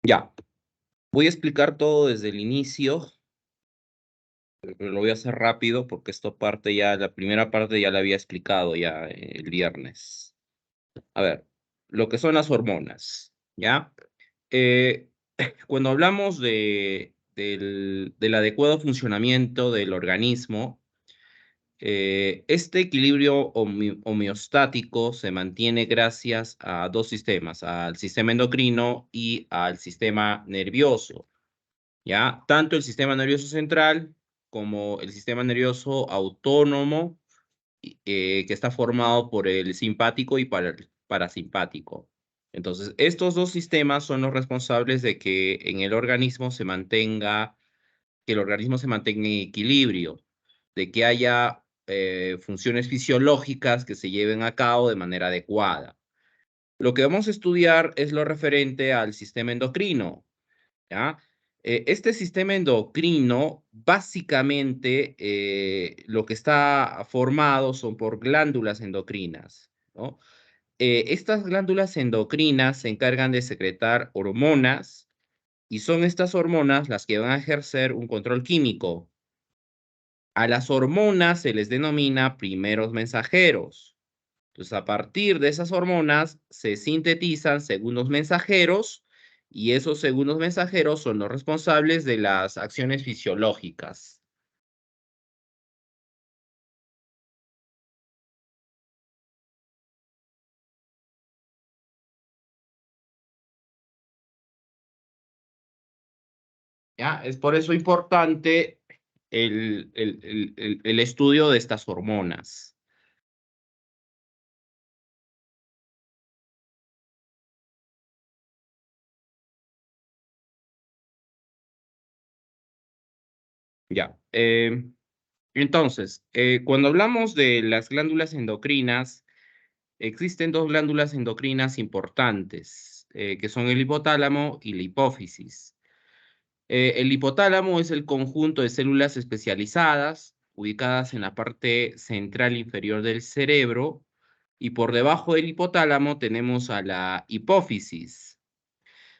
Ya, voy a explicar todo desde el inicio, pero lo voy a hacer rápido porque la primera parte ya la había explicado ya el viernes. A ver, lo que son las hormonas, ¿ya? Eh, Cuando hablamos del adecuado funcionamiento del organismo, este equilibrio homeostático se mantiene gracias a dos sistemas, al sistema endocrino y al sistema nervioso. ¿Ya? Tanto el sistema nervioso central como el sistema nervioso autónomo, que está formado por el simpático y parasimpático. Entonces, estos dos sistemas son los responsables de que en el organismo que el organismo se mantenga en equilibrio, de que haya funciones fisiológicas que se lleven a cabo de manera adecuada. Lo que vamos a estudiar es lo referente al sistema endocrino, ¿ya? Este sistema endocrino, básicamente, lo que está formado son por glándulas endocrinas, ¿no? Estas glándulas endocrinas se encargan de secretar hormonas y son estas hormonas las que van a ejercer un control químico. A las hormonas se les denomina primeros mensajeros. Entonces, a partir de esas hormonas se sintetizan segundos mensajeros y esos segundos mensajeros son los responsables de las acciones fisiológicas. ¿Ya? Es por eso importante el estudio de estas hormonas. Ya. Entonces, cuando hablamos de las glándulas endocrinas, existen dos glándulas endocrinas importantes, que son el hipotálamo y la hipófisis. El hipotálamo es el conjunto de células especializadas ubicadas en la parte central inferior del cerebro y por debajo del hipotálamo tenemos a la hipófisis.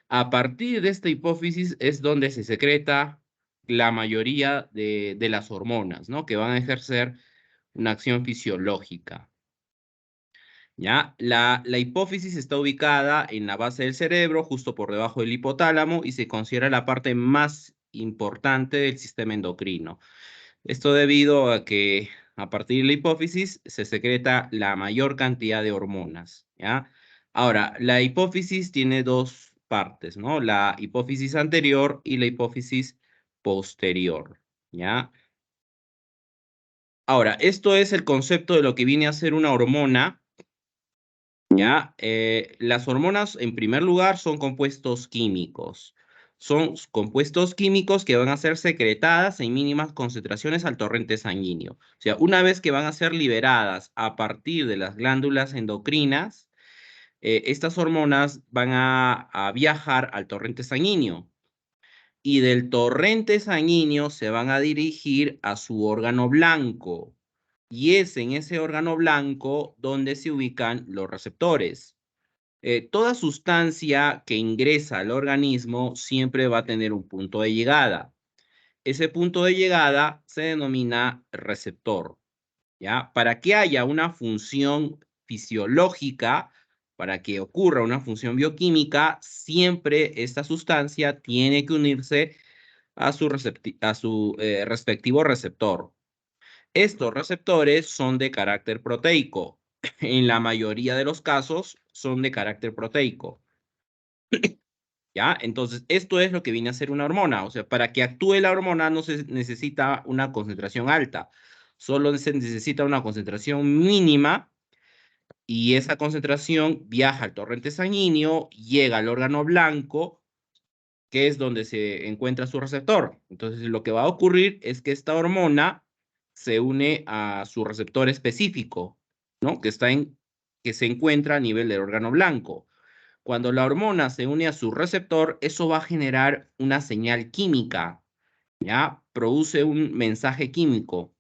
A partir de esta hipófisis es donde se secreta la mayoría de las hormonas, ¿no? Que van a ejercer una acción fisiológica. ¿Ya? La hipófisis está ubicada en la base del cerebro, justo por debajo del hipotálamo, y se considera la parte más importante del sistema endocrino. Esto debido a que a partir de la hipófisis se secreta la mayor cantidad de hormonas, ¿ya? Ahora, la hipófisis tiene dos partes, ¿no? La hipófisis anterior y la hipófisis posterior, ¿ya? Ahora, esto es el concepto de lo que viene a ser una hormona. ¿Ya? Las hormonas, en primer lugar, son compuestos químicos. Son compuestos químicos que van a ser secretadas en mínimas concentraciones al torrente sanguíneo. O sea, una vez que van a ser liberadas a partir de las glándulas endocrinas, estas hormonas van a viajar al torrente sanguíneo y del torrente sanguíneo se van a dirigir a su órgano blanco. Y es en ese órgano blanco donde se ubican los receptores. Toda sustancia que ingresa al organismo siempre va a tener un punto de llegada. Ese punto de llegada se denomina receptor, ¿ya? Para que haya una función fisiológica, para que ocurra una función bioquímica, siempre esta sustancia tiene que unirse a su respectivo receptor. Estos receptores son de carácter proteico. En la mayoría de los casos son de carácter proteico. ¿Ya? Entonces, esto es lo que viene a ser una hormona. O sea, para que actúe la hormona no se necesita una concentración alta, solo se necesita una concentración mínima y esa concentración viaja al torrente sanguíneo, llega al órgano blanco, que es donde se encuentra su receptor. Entonces, lo que va a ocurrir es que esta hormona se une a su receptor específico, ¿no? Que se encuentra a nivel del órgano blanco. Cuando la hormona se une a su receptor, eso va a generar una señal química, ¿ya? Produce un mensaje químico.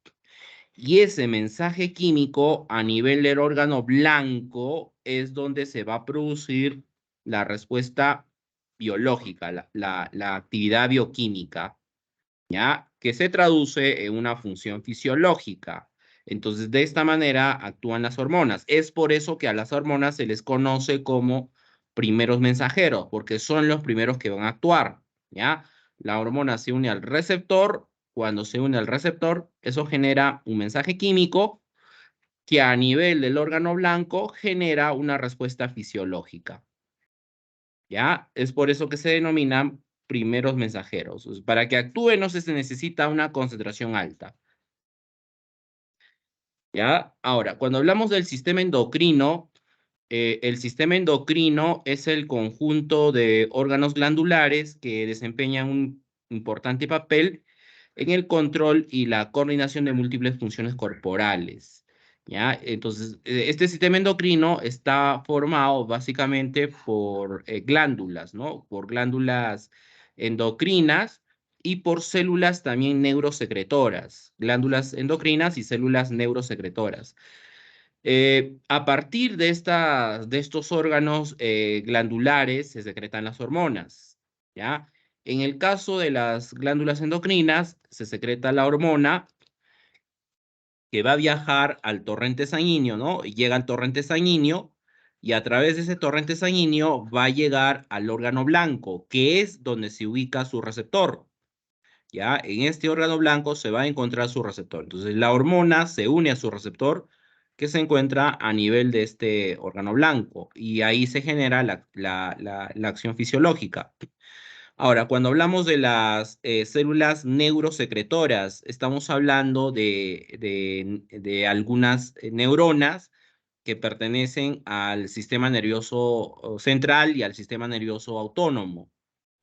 Y ese mensaje químico a nivel del órgano blanco es donde se va a producir la respuesta biológica, la actividad bioquímica, ¿ya? Que se traduce en una función fisiológica. Entonces, de esta manera actúan las hormonas. Es por eso que a las hormonas se les conoce como primeros mensajeros, porque son los primeros que van a actuar, ¿ya? La hormona se une al receptor. Cuando se une al receptor, eso genera un mensaje químico que a nivel del órgano blanco genera una respuesta fisiológica, ¿ya? Es por eso que se denominan primeros mensajeros. Para que actúe no se necesita una concentración alta, ¿ya? Ahora, cuando hablamos del sistema endocrino, el sistema endocrino es el conjunto de órganos glandulares que desempeñan un importante papel en el control y la coordinación de múltiples funciones corporales, ¿ya? Entonces, este sistema endocrino está formado básicamente por glándulas, ¿no? Por glándulas endocrinas y por células también neurosecretoras, glándulas endocrinas y células neurosecretoras. A partir de estos órganos glandulares se secretan las hormonas, ¿ya? En el caso de las glándulas endocrinas, se secreta la hormona que va a viajar al torrente sanguíneo, ¿no? Llega al torrente sanguíneo y a través de ese torrente sanguíneo va a llegar al órgano blanco, que es donde se ubica su receptor, ¿ya? En este órgano blanco se va a encontrar su receptor. Entonces, la hormona se une a su receptor que se encuentra a nivel de este órgano blanco y ahí se genera la acción fisiológica. Ahora, cuando hablamos de las células neurosecretoras, estamos hablando de algunas neuronas que pertenecen al sistema nervioso central y al sistema nervioso autónomo,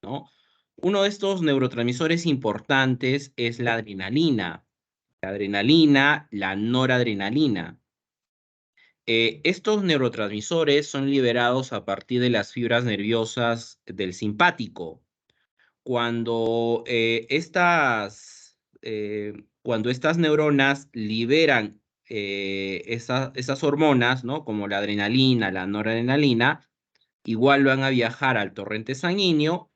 ¿no? Uno de estos neurotransmisores importantes es la adrenalina, la noradrenalina. Estos neurotransmisores son liberados a partir de las fibras nerviosas del simpático. Cuando, cuando estas neuronas liberan esas hormonas, ¿no? Como la adrenalina, la noradrenalina, igual van a viajar al torrente sanguíneo,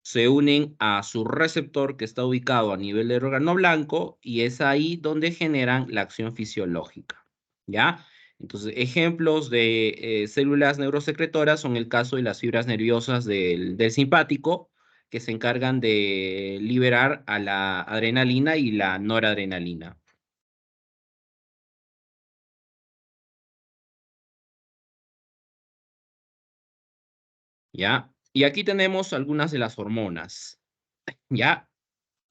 se unen a su receptor que está ubicado a nivel del órgano blanco y es ahí donde generan la acción fisiológica, ¿ya? Entonces, ejemplos de células neurosecretoras son el caso de las fibras nerviosas del simpático, que se encargan de liberar a la adrenalina y la noradrenalina, ¿ya? Y aquí tenemos algunas de las hormonas, ¿ya?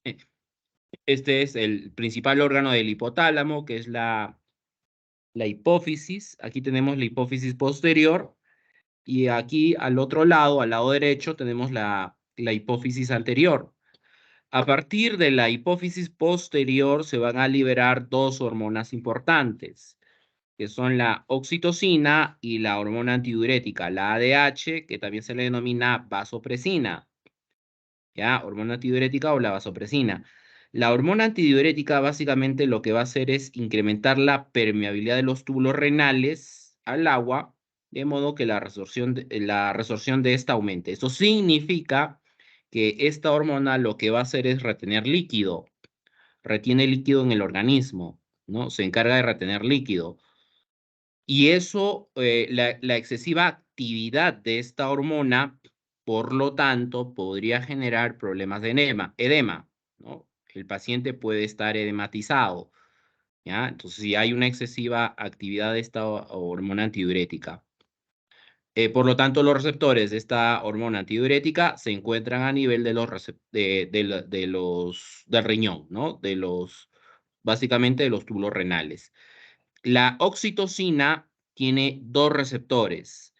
Eh, Este es el principal órgano del hipotálamo, que es la hipófisis. Aquí tenemos la hipófisis posterior y aquí al otro lado, al lado derecho, tenemos la hipófisis anterior. A partir de la hipófisis posterior se van a liberar dos hormonas importantes, que son la oxitocina y la hormona antidiurética, la ADH, que también se le denomina vasopresina. ¿Ya? Hormona antidiurética o la vasopresina. La hormona antidiurética básicamente lo que va a hacer es incrementar la permeabilidad de los túbulos renales al agua, de modo que la resorción de esta aumente. Eso significa que esta hormona lo que va a hacer es retener líquido, retiene líquido en el organismo, ¿no? Se encarga de retener líquido. Y eso, la excesiva actividad de esta hormona, por lo tanto, podría generar problemas de edema, ¿no? El paciente puede estar edematizado, ¿ya? Entonces, si hay una excesiva actividad de esta hormona antidiurética. Por lo tanto, los receptores de esta hormona antidiurética se encuentran a nivel de del riñón, ¿no? Básicamente de los túbulos renales. La oxitocina tiene dos receptores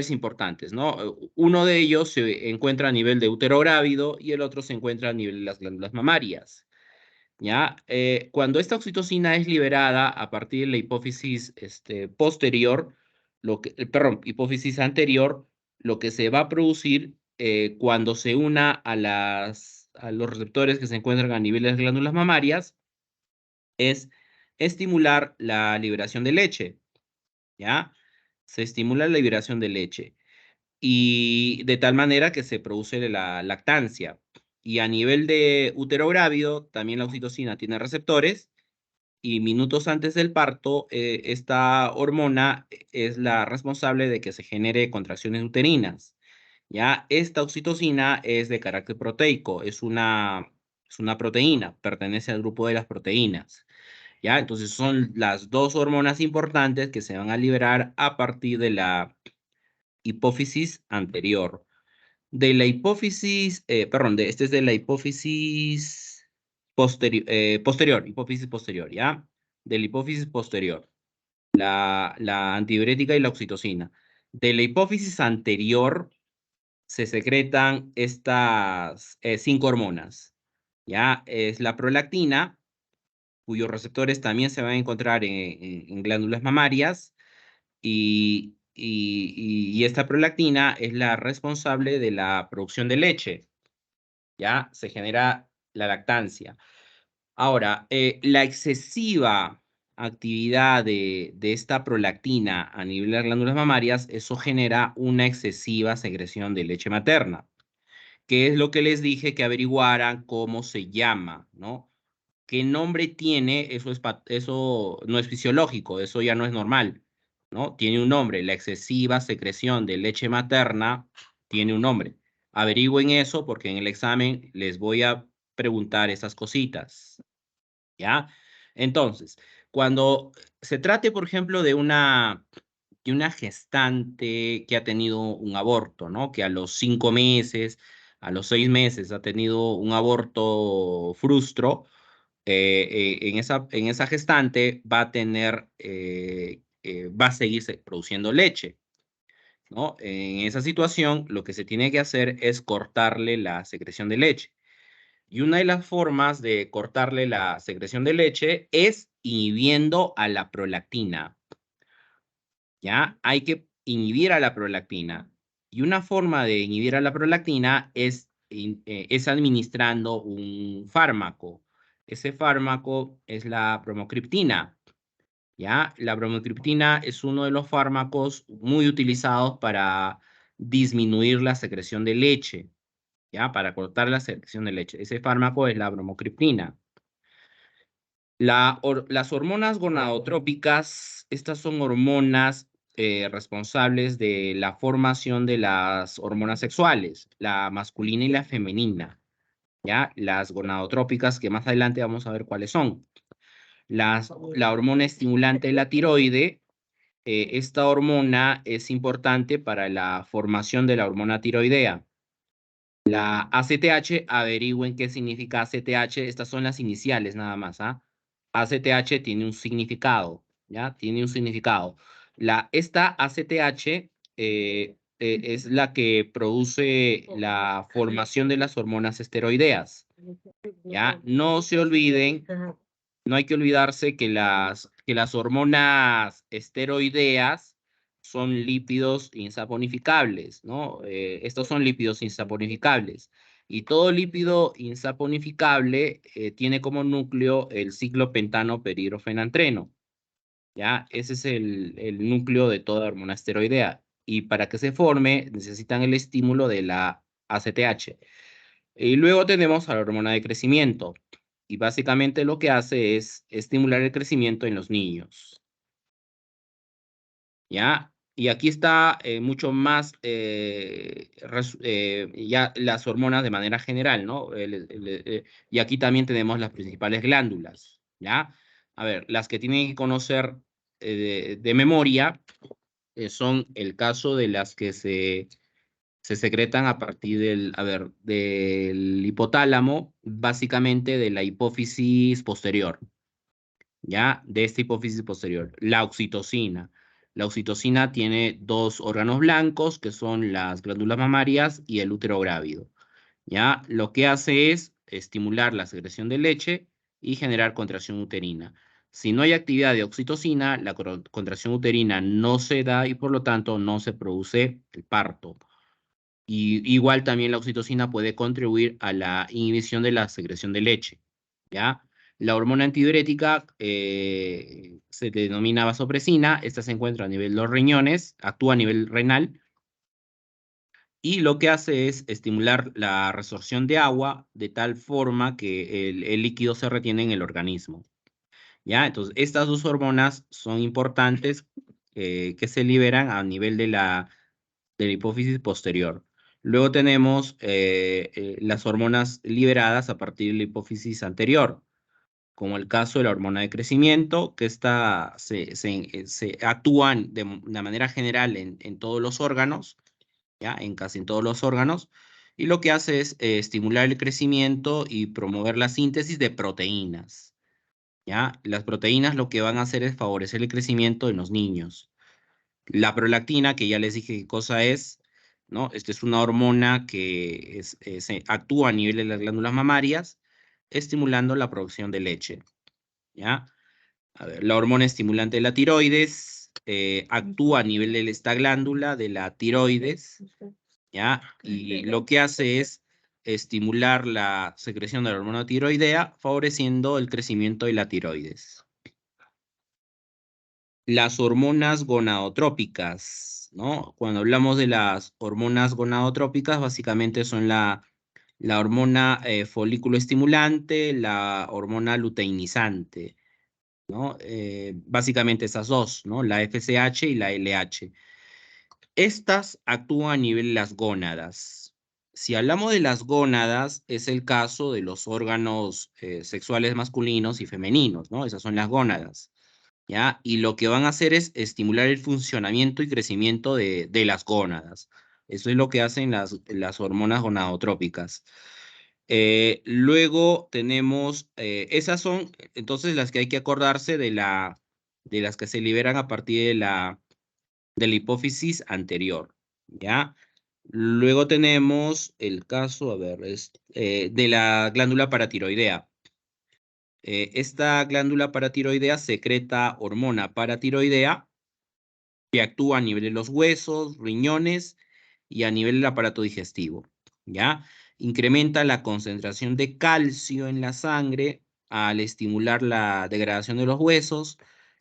importantes, ¿no? Uno de ellos se encuentra a nivel de útero grávido y el otro se encuentra a nivel de las glándulas mamarias, ¿ya? Cuando esta oxitocina es liberada a partir de la hipófisis posterior, perdón, hipófisis anterior, lo que se va a producir cuando se una a los receptores que se encuentran a nivel de las glándulas mamarias es estimular la liberación de leche, ¿ya? Se estimula la liberación de leche. y de tal manera que se produce la lactancia. Y a nivel de útero grávido, también la oxitocina tiene receptores y minutos antes del parto, esta hormona es la responsable de que se genere contracciones uterinas. ¿Ya? Esta oxitocina es de carácter proteico, es una proteína, pertenece al grupo de las proteínas. ¿Ya? Entonces son las dos hormonas importantes que se van a liberar a partir de la hipófisis anterior. De la hipófisis, perdón, este es de la hipófisis posterior, hipófisis posterior, ¿ya? De la hipófisis posterior, la antidiurética y la oxitocina. De la hipófisis anterior se secretan estas cinco hormonas, ¿ya? Es la prolactina, cuyos receptores también se van a encontrar en glándulas mamarias, y esta prolactina es la responsable de la producción de leche, ¿ya? Se genera la lactancia. Ahora, la excesiva actividad de esta prolactina a nivel de las glándulas mamarias, eso genera una excesiva secreción de leche materna, que es lo que les dije que averiguaran cómo se llama, ¿no? ¿Qué nombre tiene? Eso no es fisiológico, eso ya no es normal, ¿no? Tiene un nombre. La excesiva secreción de leche materna tiene un nombre. Averigüen eso porque en el examen les voy a preguntar esas cositas, ¿ya? Entonces, cuando se trate, por ejemplo, de una gestante que ha tenido un aborto, ¿no? Que a los 5 meses, a los 6 meses ha tenido un aborto frustro, en esa gestante va a tener, va a seguirse produciendo leche, ¿no? En esa situación, lo que se tiene que hacer es cortarle la secreción de leche. Y una de las formas de cortarle la secreción de leche es inhibiendo a la prolactina, ¿ya? Hay que inhibir a la prolactina. Y una forma de inhibir a la prolactina es administrando un fármaco. Ese fármaco es la bromocriptina, ¿ya? La bromocriptina es uno de los fármacos muy utilizados para disminuir la secreción de leche, ¿ya? Para cortar la secreción de leche. Ese fármaco es la bromocriptina. Las hormonas gonadotrópicas, estas son hormonas responsables de la formación de las hormonas sexuales, la masculina y la femenina, ¿ya? Las gonadotrópicas, que más adelante vamos a ver cuáles son. La hormona estimulante de la tiroide, esta hormona es importante para la formación de la hormona tiroidea. La ACTH, averigüen qué significa ACTH, estas son las iniciales nada más, ¿ah? ACTH tiene un significado, ¿ya? Tiene un significado. Esta ACTH es la que produce la formación de las hormonas esteroideas, ¿ya? No se olviden, no hay que olvidarse que las hormonas esteroideas son lípidos insaponificables, ¿no? Estos son lípidos insaponificables. Y todo lípido insaponificable tiene como núcleo el ciclopentano perhidrofenantreno, ¿ya? Ese es el núcleo de toda hormona esteroidea. Y para que se forme, necesitan el estímulo de la ACTH. Y luego tenemos a la hormona de crecimiento. Y básicamente lo que hace es estimular el crecimiento en los niños. ¿Ya? Y aquí está mucho más, ya las hormonas de manera general, ¿no? Y aquí también tenemos las principales glándulas, ¿ya? A ver, las que tienen que conocer de memoria son el caso de las que se secretan a partir a ver, del hipotálamo, básicamente de la hipófisis posterior, ¿ya? De esta hipófisis posterior. La oxitocina. La oxitocina tiene dos órganos blancos, que son las glándulas mamarias y el útero grávido, ¿ya? Lo que hace es estimular la secreción de leche y generar contracción uterina. Si no hay actividad de oxitocina, la contracción uterina no se da y por lo tanto no se produce el parto. Y igual también la oxitocina puede contribuir a la inhibición de la secreción de leche, ¿ya? La hormona antidiurética se denomina vasopresina. Esta se encuentra a nivel de los riñones, actúa a nivel renal y lo que hace es estimular la resorción de agua de tal forma que el líquido se retiene en el organismo. ¿Ya? Entonces, estas dos hormonas son importantes que se liberan a nivel de la hipófisis posterior. Luego tenemos las hormonas liberadas a partir de la hipófisis anterior, como el caso de la hormona de crecimiento, que se actúan de una manera general en todos los órganos, ¿ya? En casi en todos los órganos, y lo que hace es estimular el crecimiento y promover la síntesis de proteínas, ¿ya? Las proteínas lo que van a hacer es favorecer el crecimiento en los niños. La prolactina, que ya les dije qué cosa es, ¿no? Esta es una hormona que actúa a nivel de las glándulas mamarias, estimulando la producción de leche, ¿ya? A ver, la hormona estimulante de la tiroides actúa a nivel de esta glándula de la tiroides, ¿ya? Y lo que hace es estimular la secreción de la hormona tiroidea, favoreciendo el crecimiento de la tiroides. Las hormonas gonadotrópicas, ¿no? Cuando hablamos de las hormonas gonadotrópicas, básicamente son la hormona folículo estimulante, la hormona luteinizante, ¿no? Básicamente esas dos, ¿no? La FSH y la LH. Estas actúan a nivel de las gónadas. Si hablamos de las gónadas, es el caso de los órganos sexuales masculinos y femeninos, ¿no? Esas son las gónadas, ¿ya? Y lo que van a hacer es estimular el funcionamiento y crecimiento de las gónadas. Eso es lo que hacen las hormonas gonadotrópicas. Luego tenemos, esas son entonces las que hay que acordarse de las que se liberan a partir de la hipófisis anterior, ¿ya? Luego tenemos el caso, a ver, de la glándula paratiroidea. Esta glándula paratiroidea secreta hormona paratiroidea que actúa a nivel de los huesos, riñones y a nivel del aparato digestivo, ¿ya? Incrementa la concentración de calcio en la sangre al estimular la degradación de los huesos,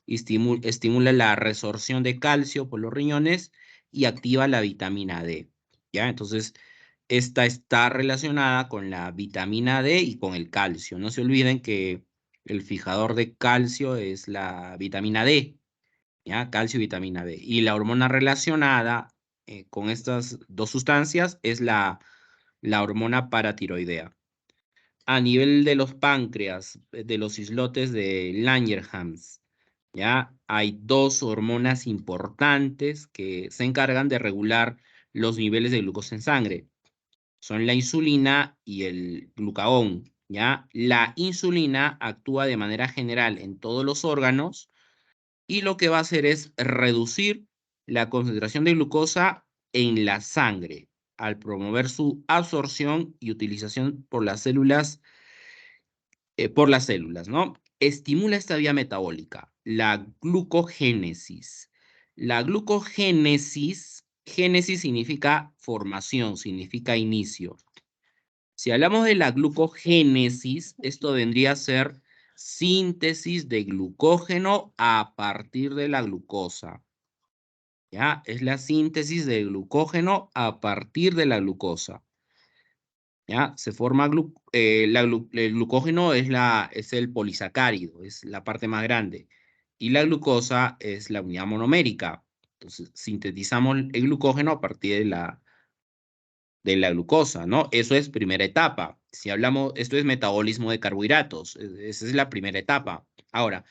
estimula la resorción de calcio por los riñones y activa la vitamina D, ¿ya? Entonces, esta está relacionada con la vitamina D y con el calcio. No se olviden que el fijador de calcio es la vitamina D, ¿ya? Calcio y vitamina D. Y la hormona relacionada con estas dos sustancias es la hormona paratiroidea. A nivel de los páncreas, de los islotes de Langerhans, ¿ya? Hay dos hormonas importantes que se encargan de regular los niveles de glucosa en sangre. Son la insulina y el glucagón, ¿ya? La insulina actúa de manera general en todos los órganos y lo que va a hacer es reducir la concentración de glucosa en la sangre al promover su absorción y utilización por las células, ¿no? Estimula esta vía metabólica, la glucogénesis. La glucogénesis, génesis significa formación, significa inicio. Si hablamos de la glucogénesis, esto vendría a ser síntesis de glucógeno a partir de la glucosa. ¿Ya? Es la síntesis de glucógeno a partir de la glucosa. ¿Ya? Se forma el glucógeno es el polisacárido, es la parte más grande. Y la glucosa es la unidad monomérica. Entonces, sintetizamos el glucógeno a partir de la glucosa, ¿no? Eso es primera etapa. Si hablamos, esto es metabolismo de carbohidratos, esa es la primera etapa. Ahora,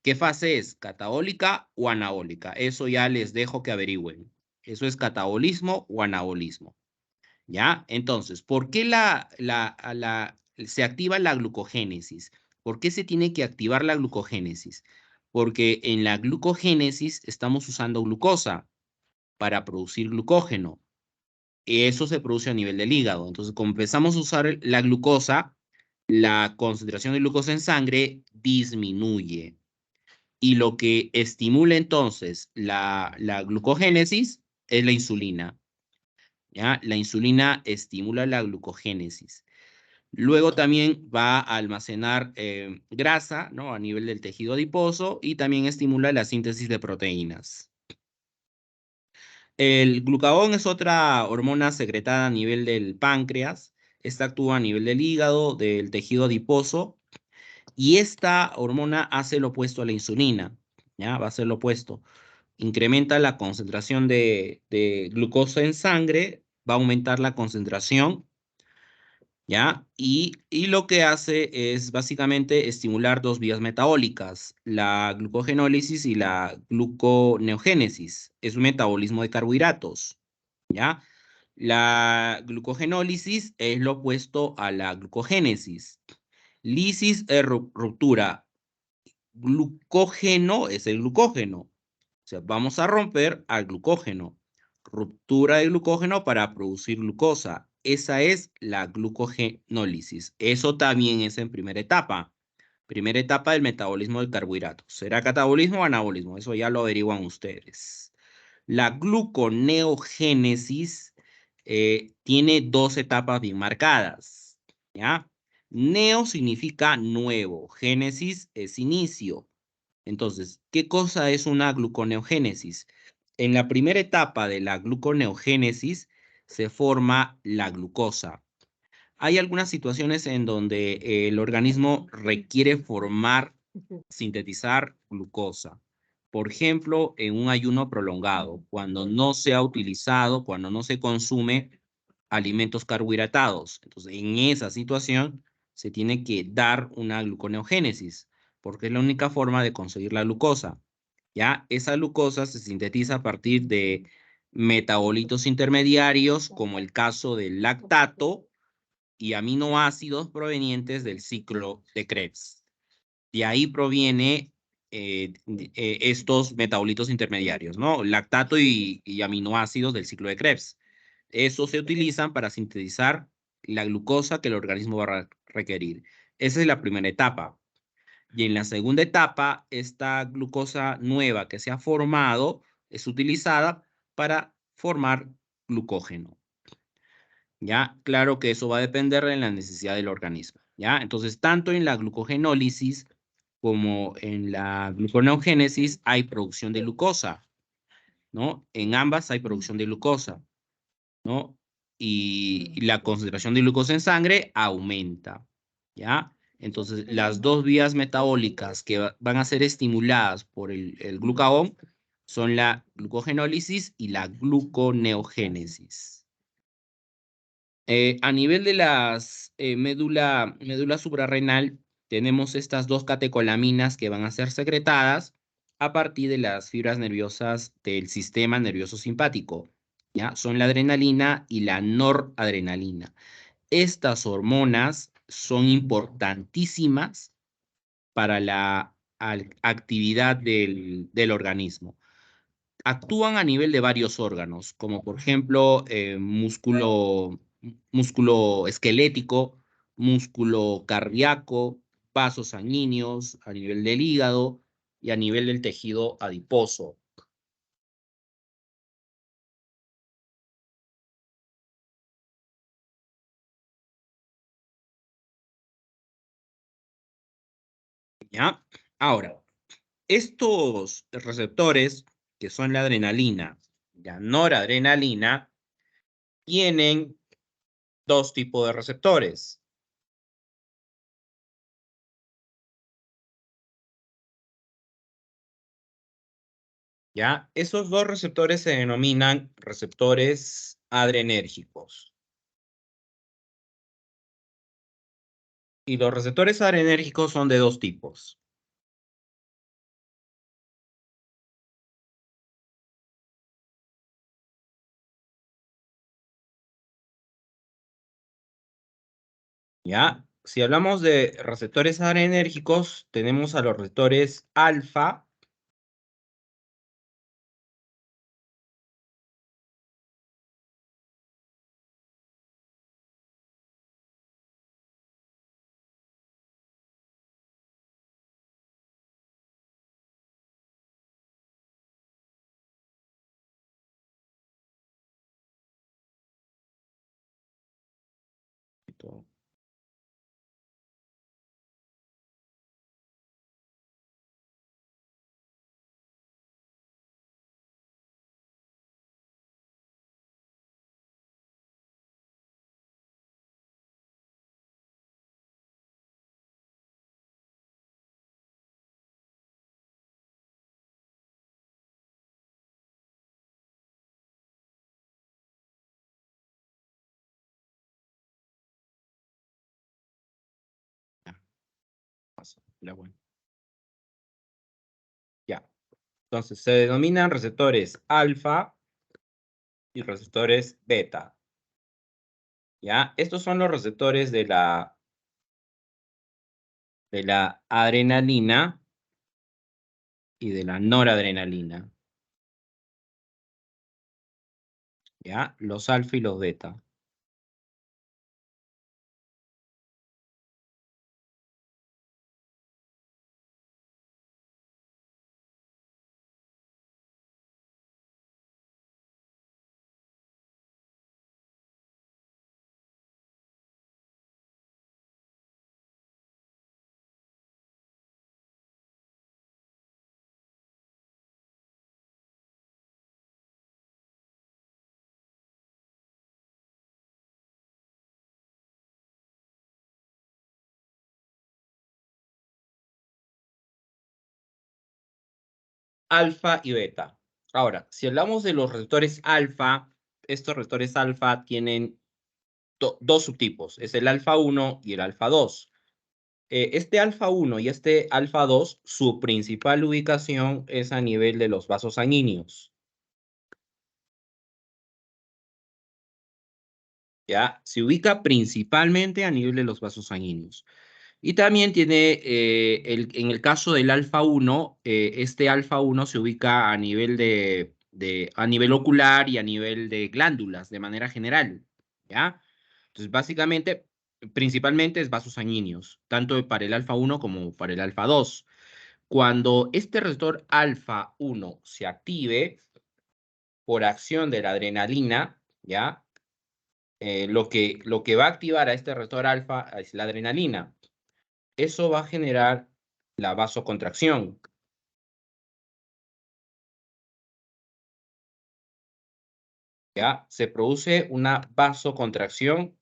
¿qué fase es? ¿Catabólica o anabólica? Eso ya les dejo que averigüen. ¿Eso es catabolismo o anabolismo? ¿Ya? Entonces, ¿por qué se activa la glucogénesis? ¿Por qué se tiene que activar la glucogénesis? Porque en la glucogénesis estamos usando glucosa para producir glucógeno. Eso se produce a nivel del hígado. Entonces, como empezamos a usar la glucosa, la concentración de glucosa en sangre disminuye. Y lo que estimula entonces la glucogénesis es la insulina, ¿ya? La insulina estimula la glucogénesis. Luego también va a almacenar grasa, ¿no? A nivel del tejido adiposo y también estimula la síntesis de proteínas. El glucagón es otra hormona secretada a nivel del páncreas. Esta actúa a nivel del hígado, del tejido adiposo, y esta hormona hace lo opuesto a la insulina, ¿ya? Va a ser lo opuesto. Incrementa la concentración de glucosa en sangre, va a aumentar la concentración, ¿ya? Y lo que hace es básicamente estimular dos vías metabólicas, la glucogenólisis y la gluconeogénesis. Es un metabolismo de carbohidratos, ¿ya? La glucogenólisis es lo opuesto a la glucogénesis. Lisis es ruptura. Glucógeno es el glucógeno. O sea, vamos a romper al glucógeno. Ruptura de glucógeno para producir glucosa. Esa es la glucogenólisis. Eso también es en primera etapa. Primera etapa del metabolismo del carbohidrato. ¿Será catabolismo o anabolismo? Eso ya lo averiguan ustedes. La gluconeogénesis tiene dos etapas bien marcadas, ¿ya? Neo significa nuevo, génesis es inicio. Entonces, ¿qué cosa es una gluconeogénesis? En la primera etapa de la gluconeogénesis se forma la glucosa. Hay algunas situaciones en donde el organismo requiere formar, sintetizar glucosa. Por ejemplo, en un ayuno prolongado, cuando no se ha utilizado, cuando no se consume alimentos carbohidratados. Entonces, en esa situación se tiene que dar una gluconeogénesis, porque es la única forma de conseguir la glucosa. ¿Ya? Esa glucosa se sintetiza a partir de metabolitos intermediarios, como el caso del lactato, y aminoácidos provenientes del ciclo de Krebs. De ahí proviene estos metabolitos intermediarios, ¿no? Lactato y aminoácidos del ciclo de Krebs. Esos se utilizan para sintetizar la glucosa que el organismo va a requerir. Esa es la primera etapa. Y en la segunda etapa, esta glucosa nueva que se ha formado es utilizada para formar glucógeno. ¿Ya? Claro que eso va a depender de la necesidad del organismo, ¿ya? Entonces, tanto en la glucogenólisis como en la gluconeogénesis hay producción de glucosa, ¿no? En ambas hay producción de glucosa, ¿no? Y la concentración de glucosa en sangre aumenta, ¿ya? Entonces, las dos vías metabólicas que van a ser estimuladas por el glucagón son la glucogenólisis y la gluconeogénesis. A nivel de las médula suprarrenal, tenemos estas dos catecolaminas que van a ser secretadas a partir de las fibras nerviosas del sistema nervioso simpático, ¿ya? Son la adrenalina y la noradrenalina. Estas hormonas son importantísimas para la actividad del organismo. Actúan a nivel de varios órganos, como por ejemplo músculo esquelético, músculo cardíaco, vasos sanguíneos, a nivel del hígado y a nivel del tejido adiposo. ¿Ya? Ahora, estos receptores, que son la adrenalina y la noradrenalina, tienen dos tipos de receptores. ¿Ya? Esos dos receptores se denominan receptores adrenérgicos. Y los receptores adrenérgicos son de dos tipos. ¿Ya? Si hablamos de receptores adrenérgicos, tenemos a los receptores alfa, pasa. Ya, bueno. Ya. Entonces, se denominan receptores alfa y receptores beta. ¿Ya? Estos son los receptores de la adrenalina y de la noradrenalina. ¿Ya? Los alfa y los beta. Alfa y beta. Ahora, si hablamos de los receptores alfa, estos receptores alfa tienen dos subtipos. Es el alfa 1 y el alfa 2. Este alfa 1 y este alfa 2, su principal ubicación es a nivel de los vasos sanguíneos. ¿Ya? Se ubica principalmente a nivel de los vasos sanguíneos. Y también tiene, en el caso del alfa 1, este alfa 1 se ubica a nivel a nivel ocular y a nivel de glándulas, de manera general, ¿ya? Entonces, básicamente, principalmente es vasos sanguíneos, tanto para el alfa 1 como para el alfa 2. Cuando este receptor alfa 1 se active por acción de la adrenalina, ¿ya? Lo que va a activar a este receptor alfa es la adrenalina. Eso va a generar la vasocontracción. ¿Ya? Se produce una vasocontracción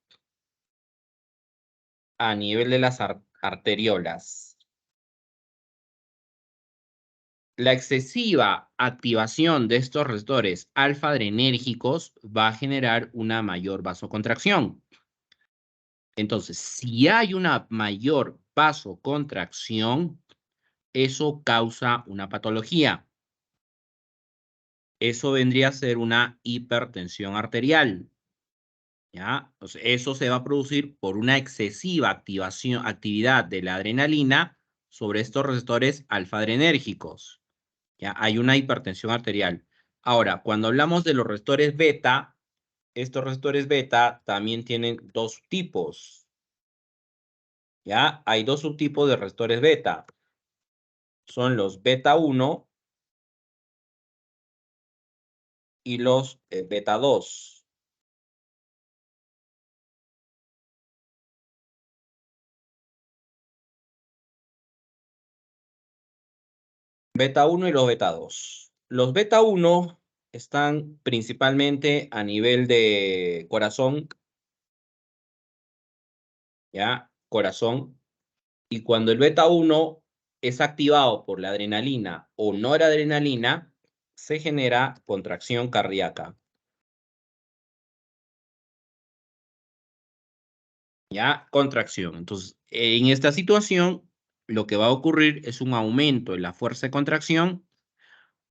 a nivel de las arteriolas. La excesiva activación de estos receptores alfa-adrenérgicos va a generar una mayor vasocontracción. Entonces, si hay una mayor vasocontracción, eso causa una patología. Eso vendría a ser una hipertensión arterial. ¿Ya? Entonces, eso se va a producir por una excesiva actividad de la adrenalina sobre estos receptores alfa-adrenérgicos. ¿Ya? Hay una hipertensión arterial. Ahora, cuando hablamos de los receptores beta, estos receptores beta también tienen dos tipos. ¿Ya? Hay dos subtipos de receptores beta. Son los beta 1 y los beta 2. Beta 1 y los beta 2. Los beta 1 están principalmente a nivel de corazón, ¿ya? Corazón. Y cuando el beta 1 es activado por la adrenalina o noradrenalina, se genera contracción cardíaca, ¿ya? Contracción. Entonces, en esta situación, lo que va a ocurrir es un aumento en la fuerza de contracción,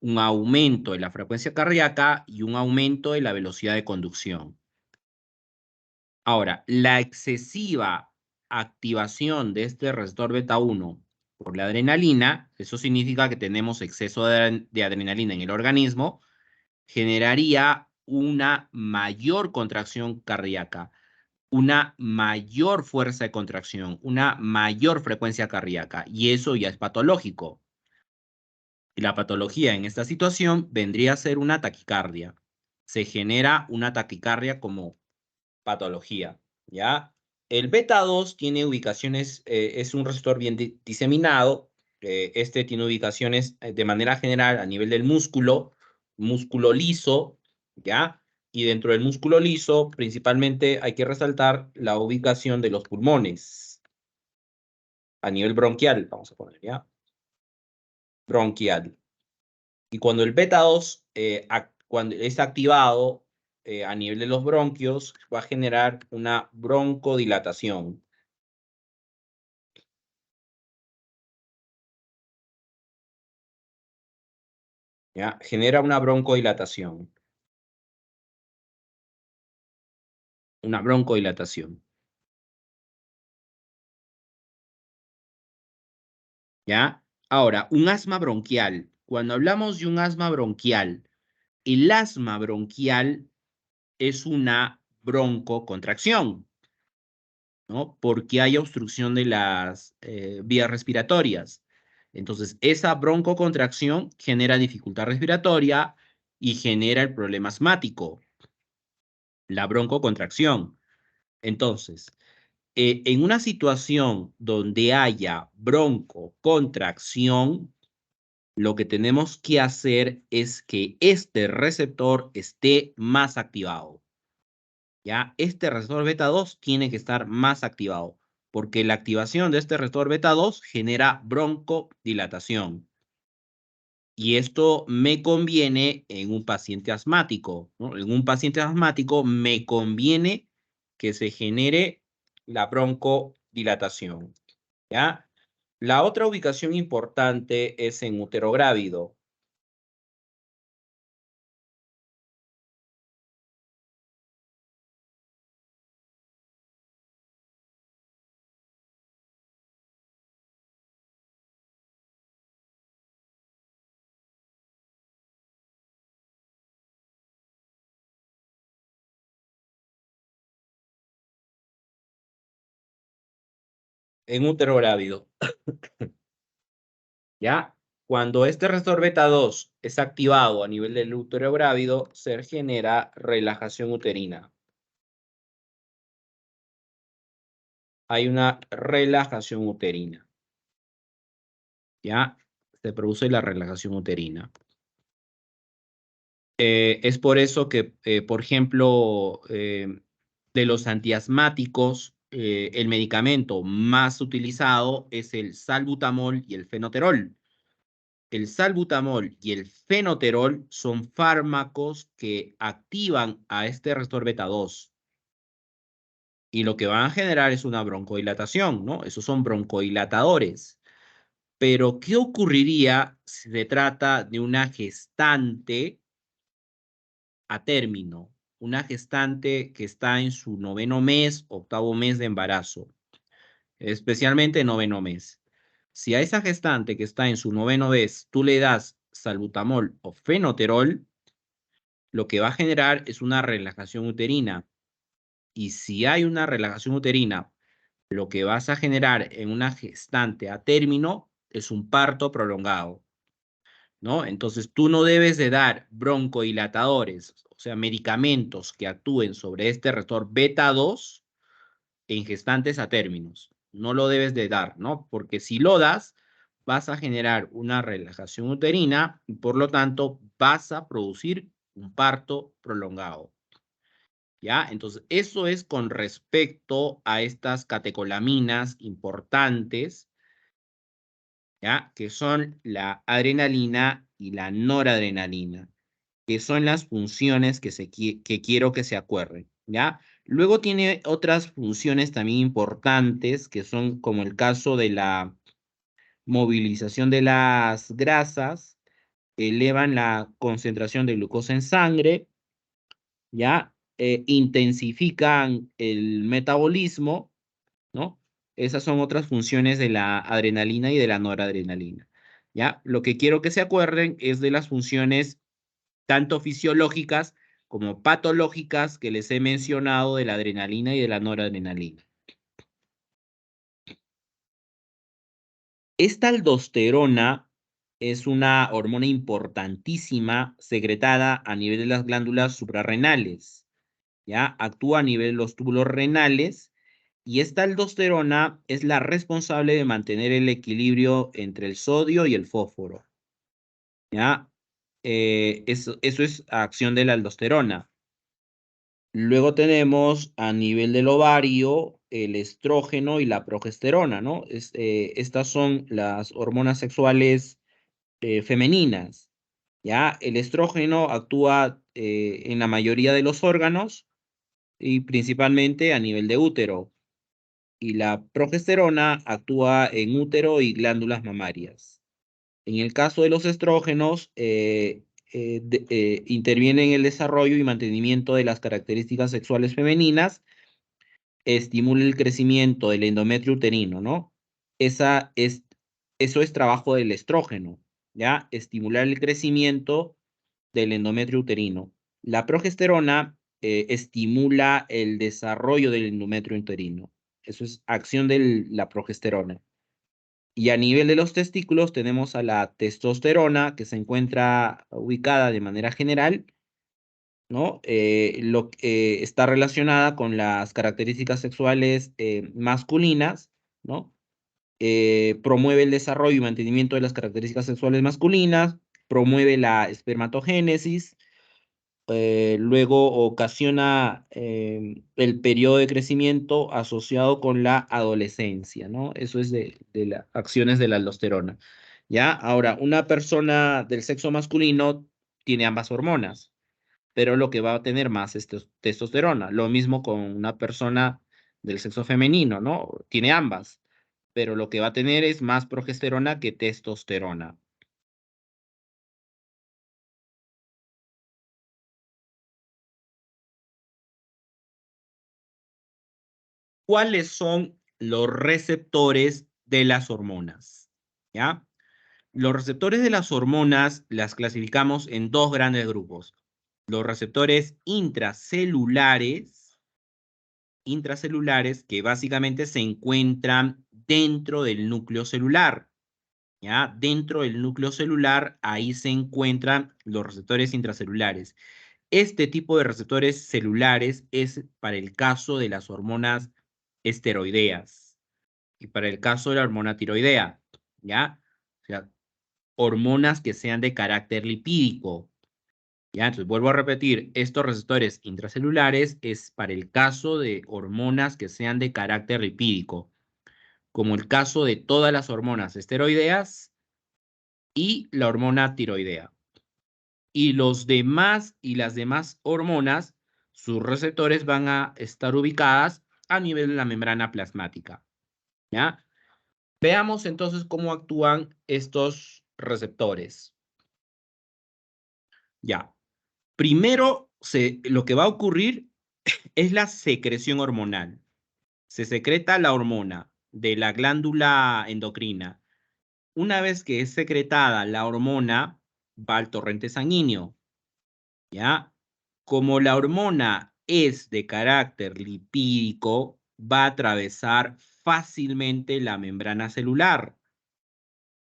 un aumento en la frecuencia cardíaca y un aumento en la velocidad de conducción. Ahora, la excesiva activación de este receptor beta 1 por la adrenalina, eso significa que tenemos exceso de adrenalina en el organismo, generaría una mayor contracción cardíaca, una mayor fuerza de contracción, una mayor frecuencia cardíaca, y eso ya es patológico. Y la patología en esta situación vendría a ser una taquicardia. Se genera una taquicardia como patología, ¿ya? El beta 2 tiene ubicaciones, es un receptor bien diseminado. Este tiene ubicaciones de manera general a nivel del músculo liso, ¿ya? Y dentro del músculo liso, principalmente hay que resaltar la ubicación de los pulmones a nivel bronquial, vamos a poner, ¿ya? Bronquial. Y cuando el beta 2 cuando es activado a nivel de los bronquios, va a generar una broncodilatación. ¿ya? Genera una broncodilatación. Una broncodilatación, ¿ya? Ahora, un asma bronquial. Cuando hablamos de un asma bronquial, el asma bronquial es una broncocontracción, ¿no? Porque hay obstrucción de las vías respiratorias. Entonces, esa broncocontracción genera dificultad respiratoria y genera el problema asmático, la broncocontracción. Entonces, en una situación donde haya broncocontracción, lo que tenemos que hacer es que este receptor esté más activado. ¿Ya? Este receptor beta 2 tiene que estar más activado, porque la activación de este receptor beta 2 genera broncodilatación. Y esto me conviene en un paciente asmático, ¿no? En un paciente asmático me conviene que se genere la broncodilatación, ¿ya? La otra ubicación importante es en útero grávido. En útero grávido, ¿ya? Cuando este receptor beta 2 es activado a nivel del útero grávido, se genera relajación uterina. Hay una relajación uterina, ¿ya? Se produce la relajación uterina. Es por eso que, por ejemplo, de los antiasmáticos, el medicamento más utilizado es el salbutamol y el fenoterol. El salbutamol y el fenoterol son fármacos que activan a este receptor beta 2 y lo que van a generar es una broncodilatación, ¿no? Esos son broncodilatadores. Pero, ¿qué ocurriría si se trata de una gestante a término? Una gestante que está en su noveno mes, octavo mes de embarazo, especialmente noveno mes. Si a esa gestante que está en su noveno mes tú le das salbutamol o fenoterol, lo que va a generar es una relajación uterina. Y si hay una relajación uterina, lo que vas a generar en una gestante a término es un parto prolongado, ¿no? Entonces tú no debes de dar broncodilatadores, o sea, medicamentos que actúen sobre este receptor beta 2 en gestantes a términos. No lo debes de dar, ¿no? Porque si lo das, vas a generar una relajación uterina y por lo tanto vas a producir un parto prolongado. ¿Ya? Entonces, eso es con respecto a estas catecolaminas importantes, ¿ya? Que son la adrenalina y la noradrenalina, que son las funciones que quiero que se acuerden, ¿ya? Luego tiene otras funciones también importantes, que son como el caso de la movilización de las grasas, elevan la concentración de glucosa en sangre, ¿ya? Intensifican el metabolismo, ¿no? Esas son otras funciones de la adrenalina y de la noradrenalina, ¿ya? Lo que quiero que se acuerden es de las funciones tanto fisiológicas como patológicas que les he mencionado de la adrenalina y de la noradrenalina. Esta aldosterona es una hormona importantísima secretada a nivel de las glándulas suprarrenales, ¿ya? Actúa a nivel de los túbulos renales y esta aldosterona es la responsable de mantener el equilibrio entre el sodio y el fósforo, ¿ya? Eso es acción de la aldosterona. Luego tenemos a nivel del ovario el estrógeno y la progesterona, ¿no? Estas son las hormonas sexuales femeninas, ¿ya? El estrógeno actúa en la mayoría de los órganos y principalmente a nivel de útero. Y la progesterona actúa en útero y glándulas mamarias. En el caso de los estrógenos, interviene en el desarrollo y mantenimiento de las características sexuales femeninas, estimula el crecimiento del endometrio uterino, ¿no? Eso es trabajo del estrógeno, ¿ya? Estimular el crecimiento del endometrio uterino. La progesterona estimula el desarrollo del endometrio uterino. Eso es acción de la progesterona. Y a nivel de los testículos tenemos a la testosterona, que se encuentra ubicada de manera general, ¿no? Está relacionada con las características sexuales masculinas, ¿no? Promueve el desarrollo y mantenimiento de las características sexuales masculinas, promueve la espermatogénesis, luego ocasiona el periodo de crecimiento asociado con la adolescencia, ¿no? Eso es de las acciones de la aldosterona, ¿ya? Ahora, una persona del sexo masculino tiene ambas hormonas, pero lo que va a tener más es testosterona. Lo mismo con una persona del sexo femenino, ¿no? Tiene ambas, pero lo que va a tener es más progesterona que testosterona. ¿Cuáles son los receptores de las hormonas? ¿Ya? Los receptores de las hormonas las clasificamos en dos grandes grupos. Los receptores intracelulares que básicamente se encuentran dentro del núcleo celular. ¿Ya? Dentro del núcleo celular, ahí se encuentran los receptores intracelulares. Este tipo de receptores celulares es para el caso de las hormonas esteroideas y para el caso de la hormona tiroidea, ¿ya? O sea, hormonas que sean de carácter lipídico, ¿ya? Entonces, vuelvo a repetir, estos receptores intracelulares es para el caso de hormonas que sean de carácter lipídico, como el caso de todas las hormonas esteroideas y la hormona tiroidea. Y las demás hormonas, sus receptores van a estar ubicadas a nivel de la membrana plasmática, ¿ya? Veamos entonces cómo actúan estos receptores. Ya. Primero, lo que va a ocurrir es la secreción hormonal. Se secreta la hormona de la glándula endocrina. Una vez que es secretada la hormona, va al torrente sanguíneo, ¿ya? Como la hormona es de carácter lipídico, va a atravesar fácilmente la membrana celular,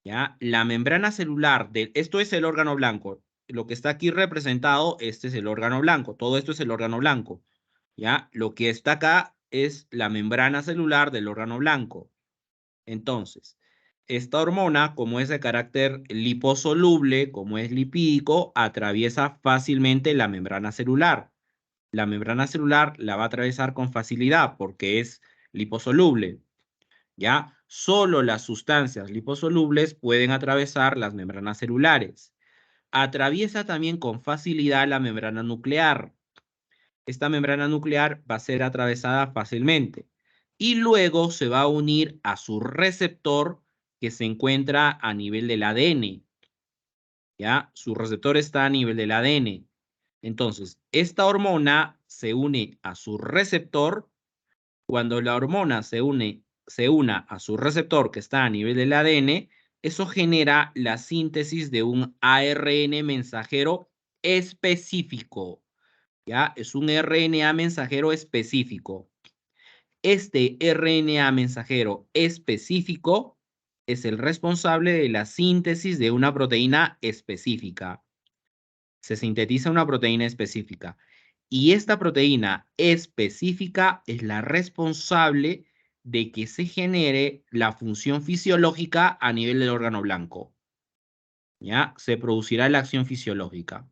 ¿ya? La membrana celular, esto es el órgano blanco. Lo que está aquí representado, este es el órgano blanco. Todo esto es el órgano blanco, ¿ya? Lo que está acá es la membrana celular del órgano blanco. Entonces, esta hormona, como es de carácter liposoluble, como es lipídico, atraviesa fácilmente la membrana celular. La membrana celular la va a atravesar con facilidad porque es liposoluble. ¿Ya? Solo las sustancias liposolubles pueden atravesar las membranas celulares. Atraviesa también con facilidad la membrana nuclear. Esta membrana nuclear va a ser atravesada fácilmente y luego se va a unir a su receptor que se encuentra a nivel del ADN. ¿Ya? Su receptor está a nivel del ADN. Entonces, esta hormona se une a su receptor. Cuando la hormona se una a su receptor que está a nivel del ADN, eso genera la síntesis de un ARN mensajero específico. ¿Ya? Es un RNA mensajero específico. Este RNA mensajero específico es el responsable de la síntesis de una proteína específica. Se sintetiza una proteína específica. Y esta proteína específica es la responsable de que se genere la función fisiológica a nivel del órgano blanco. ¿Ya? Se producirá la acción fisiológica.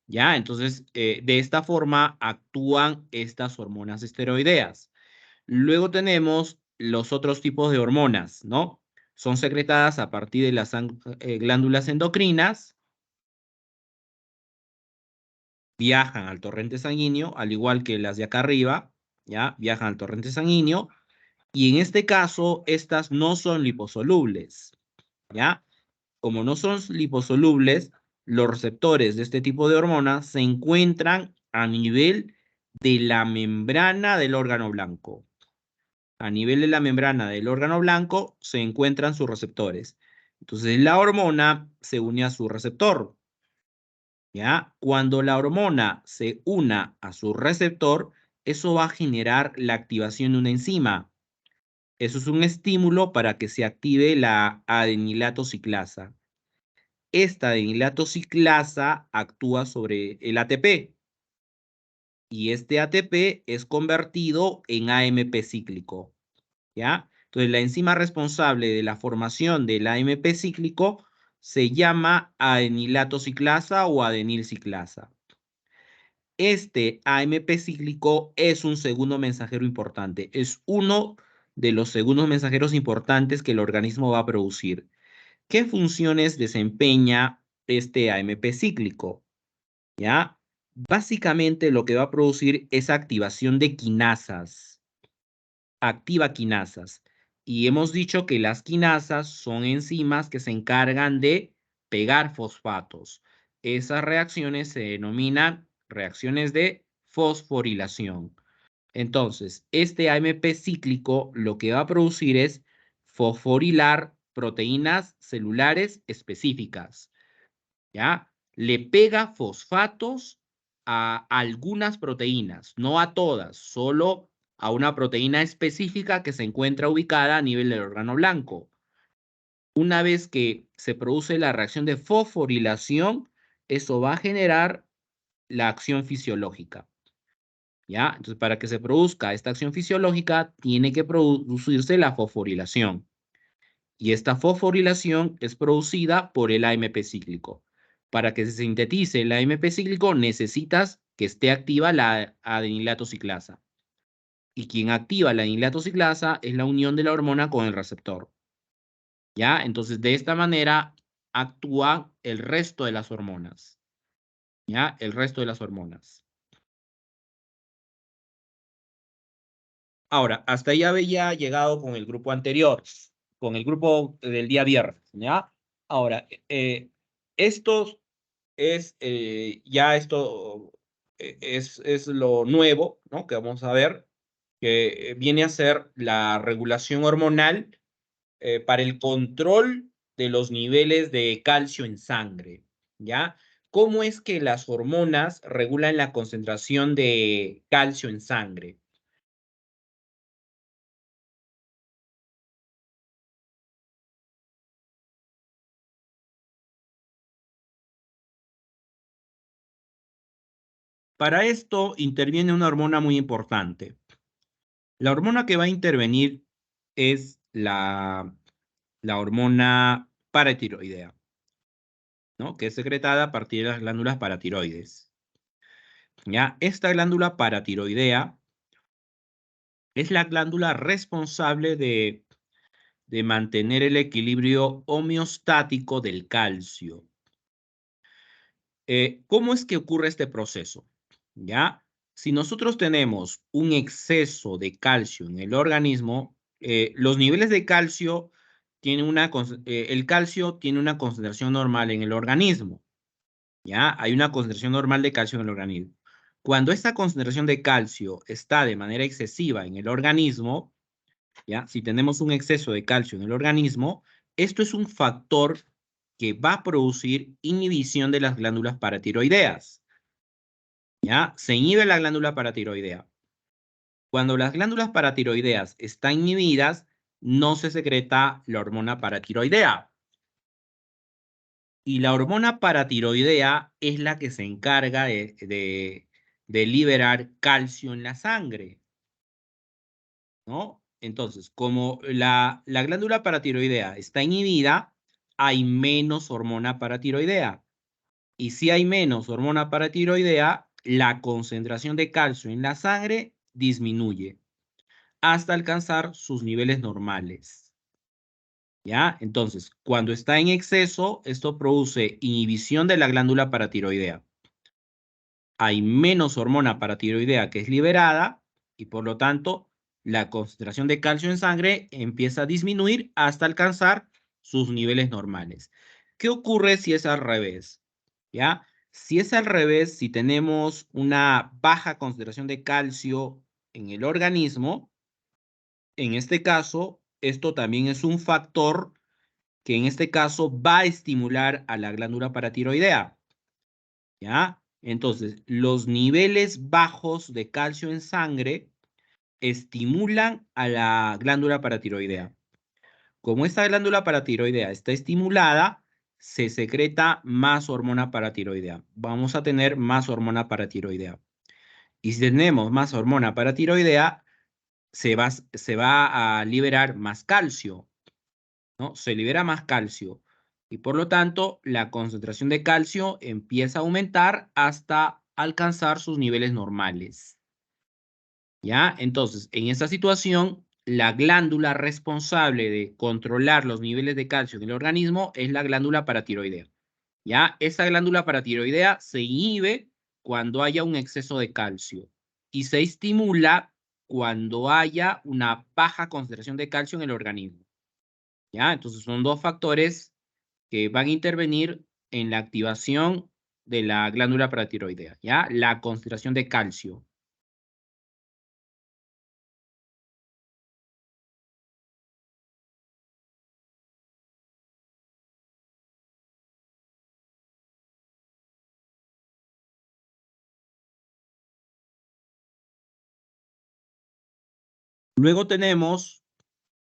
¿Ya? Entonces, de esta forma actúan estas hormonas esteroideas. Luego tenemos los otros tipos de hormonas, ¿no? Son secretadas a partir de las glándulas endocrinas, viajan al torrente sanguíneo, al igual que las de acá arriba, ¿ya? Viajan al torrente sanguíneo, y en este caso, estas no son liposolubles, ¿ya? Como no son liposolubles, los receptores de este tipo de hormonas se encuentran a nivel de la membrana del órgano blanco. A nivel de la membrana del órgano blanco se encuentran sus receptores. Entonces la hormona se une a su receptor. ¿Ya? Cuando la hormona se una a su receptor, eso va a generar la activación de una enzima. Eso es un estímulo para que se active la adenilato ciclasa. Esta adenilato ciclasa actúa sobre el ATP y este ATP es convertido en AMP cíclico, ¿ya? Entonces, la enzima responsable de la formación del AMP cíclico se llama adenilato ciclasa o adenil ciclasa. Este AMP cíclico es un segundo mensajero importante, es uno de los segundos mensajeros importantes que el organismo va a producir. ¿Qué funciones desempeña este AMP cíclico? ¿Ya? Básicamente lo que va a producir es activación de quinasas. Activa quinasas. Y hemos dicho que las quinasas son enzimas que se encargan de pegar fosfatos. Esas reacciones se denominan reacciones de fosforilación. Entonces, este AMP cíclico lo que va a producir es fosforilar proteínas celulares específicas, ¿ya? Le pega fosfatos a algunas proteínas, no a todas, solo a una proteína específica que se encuentra ubicada a nivel del órgano blanco. Una vez que se produce la reacción de fosforilación, eso va a generar la acción fisiológica. ¿Ya? Entonces, para que se produzca esta acción fisiológica, tiene que producirse la fosforilación. Y esta fosforilación es producida por el AMP cíclico. Para que se sintetice el AMP cíclico, necesitas que esté activa la adenilato ciclasa. Y quien activa la adenilato ciclasa es la unión de la hormona con el receptor. ¿Ya? Entonces, de esta manera actúa el resto de las hormonas. ¿Ya? El resto de las hormonas. Ahora, hasta ahí había llegado con el grupo anterior, con el grupo del día viernes, ¿ya? Ahora, esto es lo nuevo, ¿no? Que vamos a ver, que viene a ser la regulación hormonal para el control de los niveles de calcio en sangre, ¿ya? ¿Cómo es que las hormonas regulan la concentración de calcio en sangre? Para esto interviene una hormona muy importante. La hormona que va a intervenir es la hormona paratiroidea, ¿no? Que es secretada a partir de las glándulas paratiroides. ¿Ya? Esta glándula paratiroidea es la glándula responsable de mantener el equilibrio homeostático del calcio. ¿Cómo es que ocurre este proceso? ¿Ya? Si nosotros tenemos un exceso de calcio en el organismo, los niveles de calcio el calcio tiene una concentración normal en el organismo. ¿Ya? Hay una concentración normal de calcio en el organismo. Cuando esta concentración de calcio está de manera excesiva en el organismo, ¿ya? Si tenemos un exceso de calcio en el organismo, esto es un factor que va a producir inhibición de las glándulas paratiroideas. ¿Ya? Se inhibe la glándula paratiroidea. Cuando las glándulas paratiroideas están inhibidas, no se secreta la hormona paratiroidea. Y la hormona paratiroidea es la que se encarga de liberar calcio en la sangre, ¿no? Entonces, como la glándula paratiroidea está inhibida, hay menos hormona paratiroidea. Y si hay menos hormona paratiroidea, la concentración de calcio en la sangre disminuye hasta alcanzar sus niveles normales. ¿Ya? Entonces, cuando está en exceso, esto produce inhibición de la glándula paratiroidea. Hay menos hormona paratiroidea que es liberada y por lo tanto la concentración de calcio en sangre empieza a disminuir hasta alcanzar sus niveles normales. ¿Qué ocurre si es al revés? ¿ya? Si es al revés, si tenemos una baja concentración de calcio en el organismo, en este caso, esto también es un factor que en este caso va a estimular a la glándula paratiroidea, ¿ya? Entonces, los niveles bajos de calcio en sangre estimulan a la glándula paratiroidea. Como esta glándula paratiroidea está estimulada, se secreta más hormona paratiroidea. Vamos a tener más hormona paratiroidea. Y si tenemos más hormona paratiroidea, se va a liberar más calcio, ¿no? Se libera más calcio. Y por lo tanto, la concentración de calcio empieza a aumentar hasta alcanzar sus niveles normales. ¿Ya? Entonces, en esta situación, la glándula responsable de controlar los niveles de calcio en el organismo es la glándula paratiroidea. ¿Ya? Esa glándula paratiroidea se inhibe cuando haya un exceso de calcio y se estimula cuando haya una baja concentración de calcio en el organismo. ¿Ya? Entonces, son dos factores que van a intervenir en la activación de la glándula paratiroidea. ¿Ya? La concentración de calcio. Luego tenemos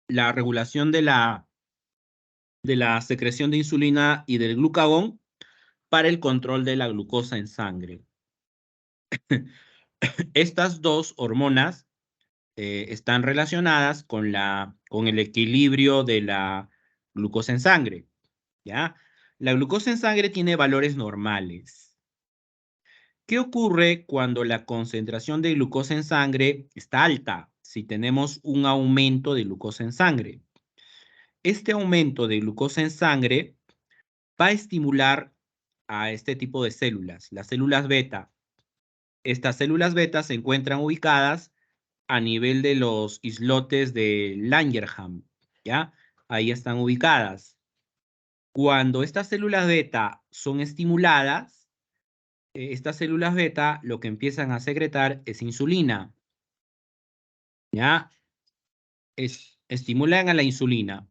la regulación de la secreción de insulina y del glucagón para el control de la glucosa en sangre. Estas dos hormonas están relacionadas con el equilibrio de la glucosa en sangre, ¿ya? La glucosa en sangre tiene valores normales. ¿Qué ocurre cuando la concentración de glucosa en sangre está alta? Si tenemos un aumento de glucosa en sangre. Este aumento de glucosa en sangre va a estimular a este tipo de células, las células beta. Estas células beta se encuentran ubicadas a nivel de los islotes de Langerhans, ¿ya? Ahí están ubicadas. Cuando estas células beta son estimuladas, estas células beta lo que empiezan a secretar es insulina, ¿ya? Estimulan a la insulina.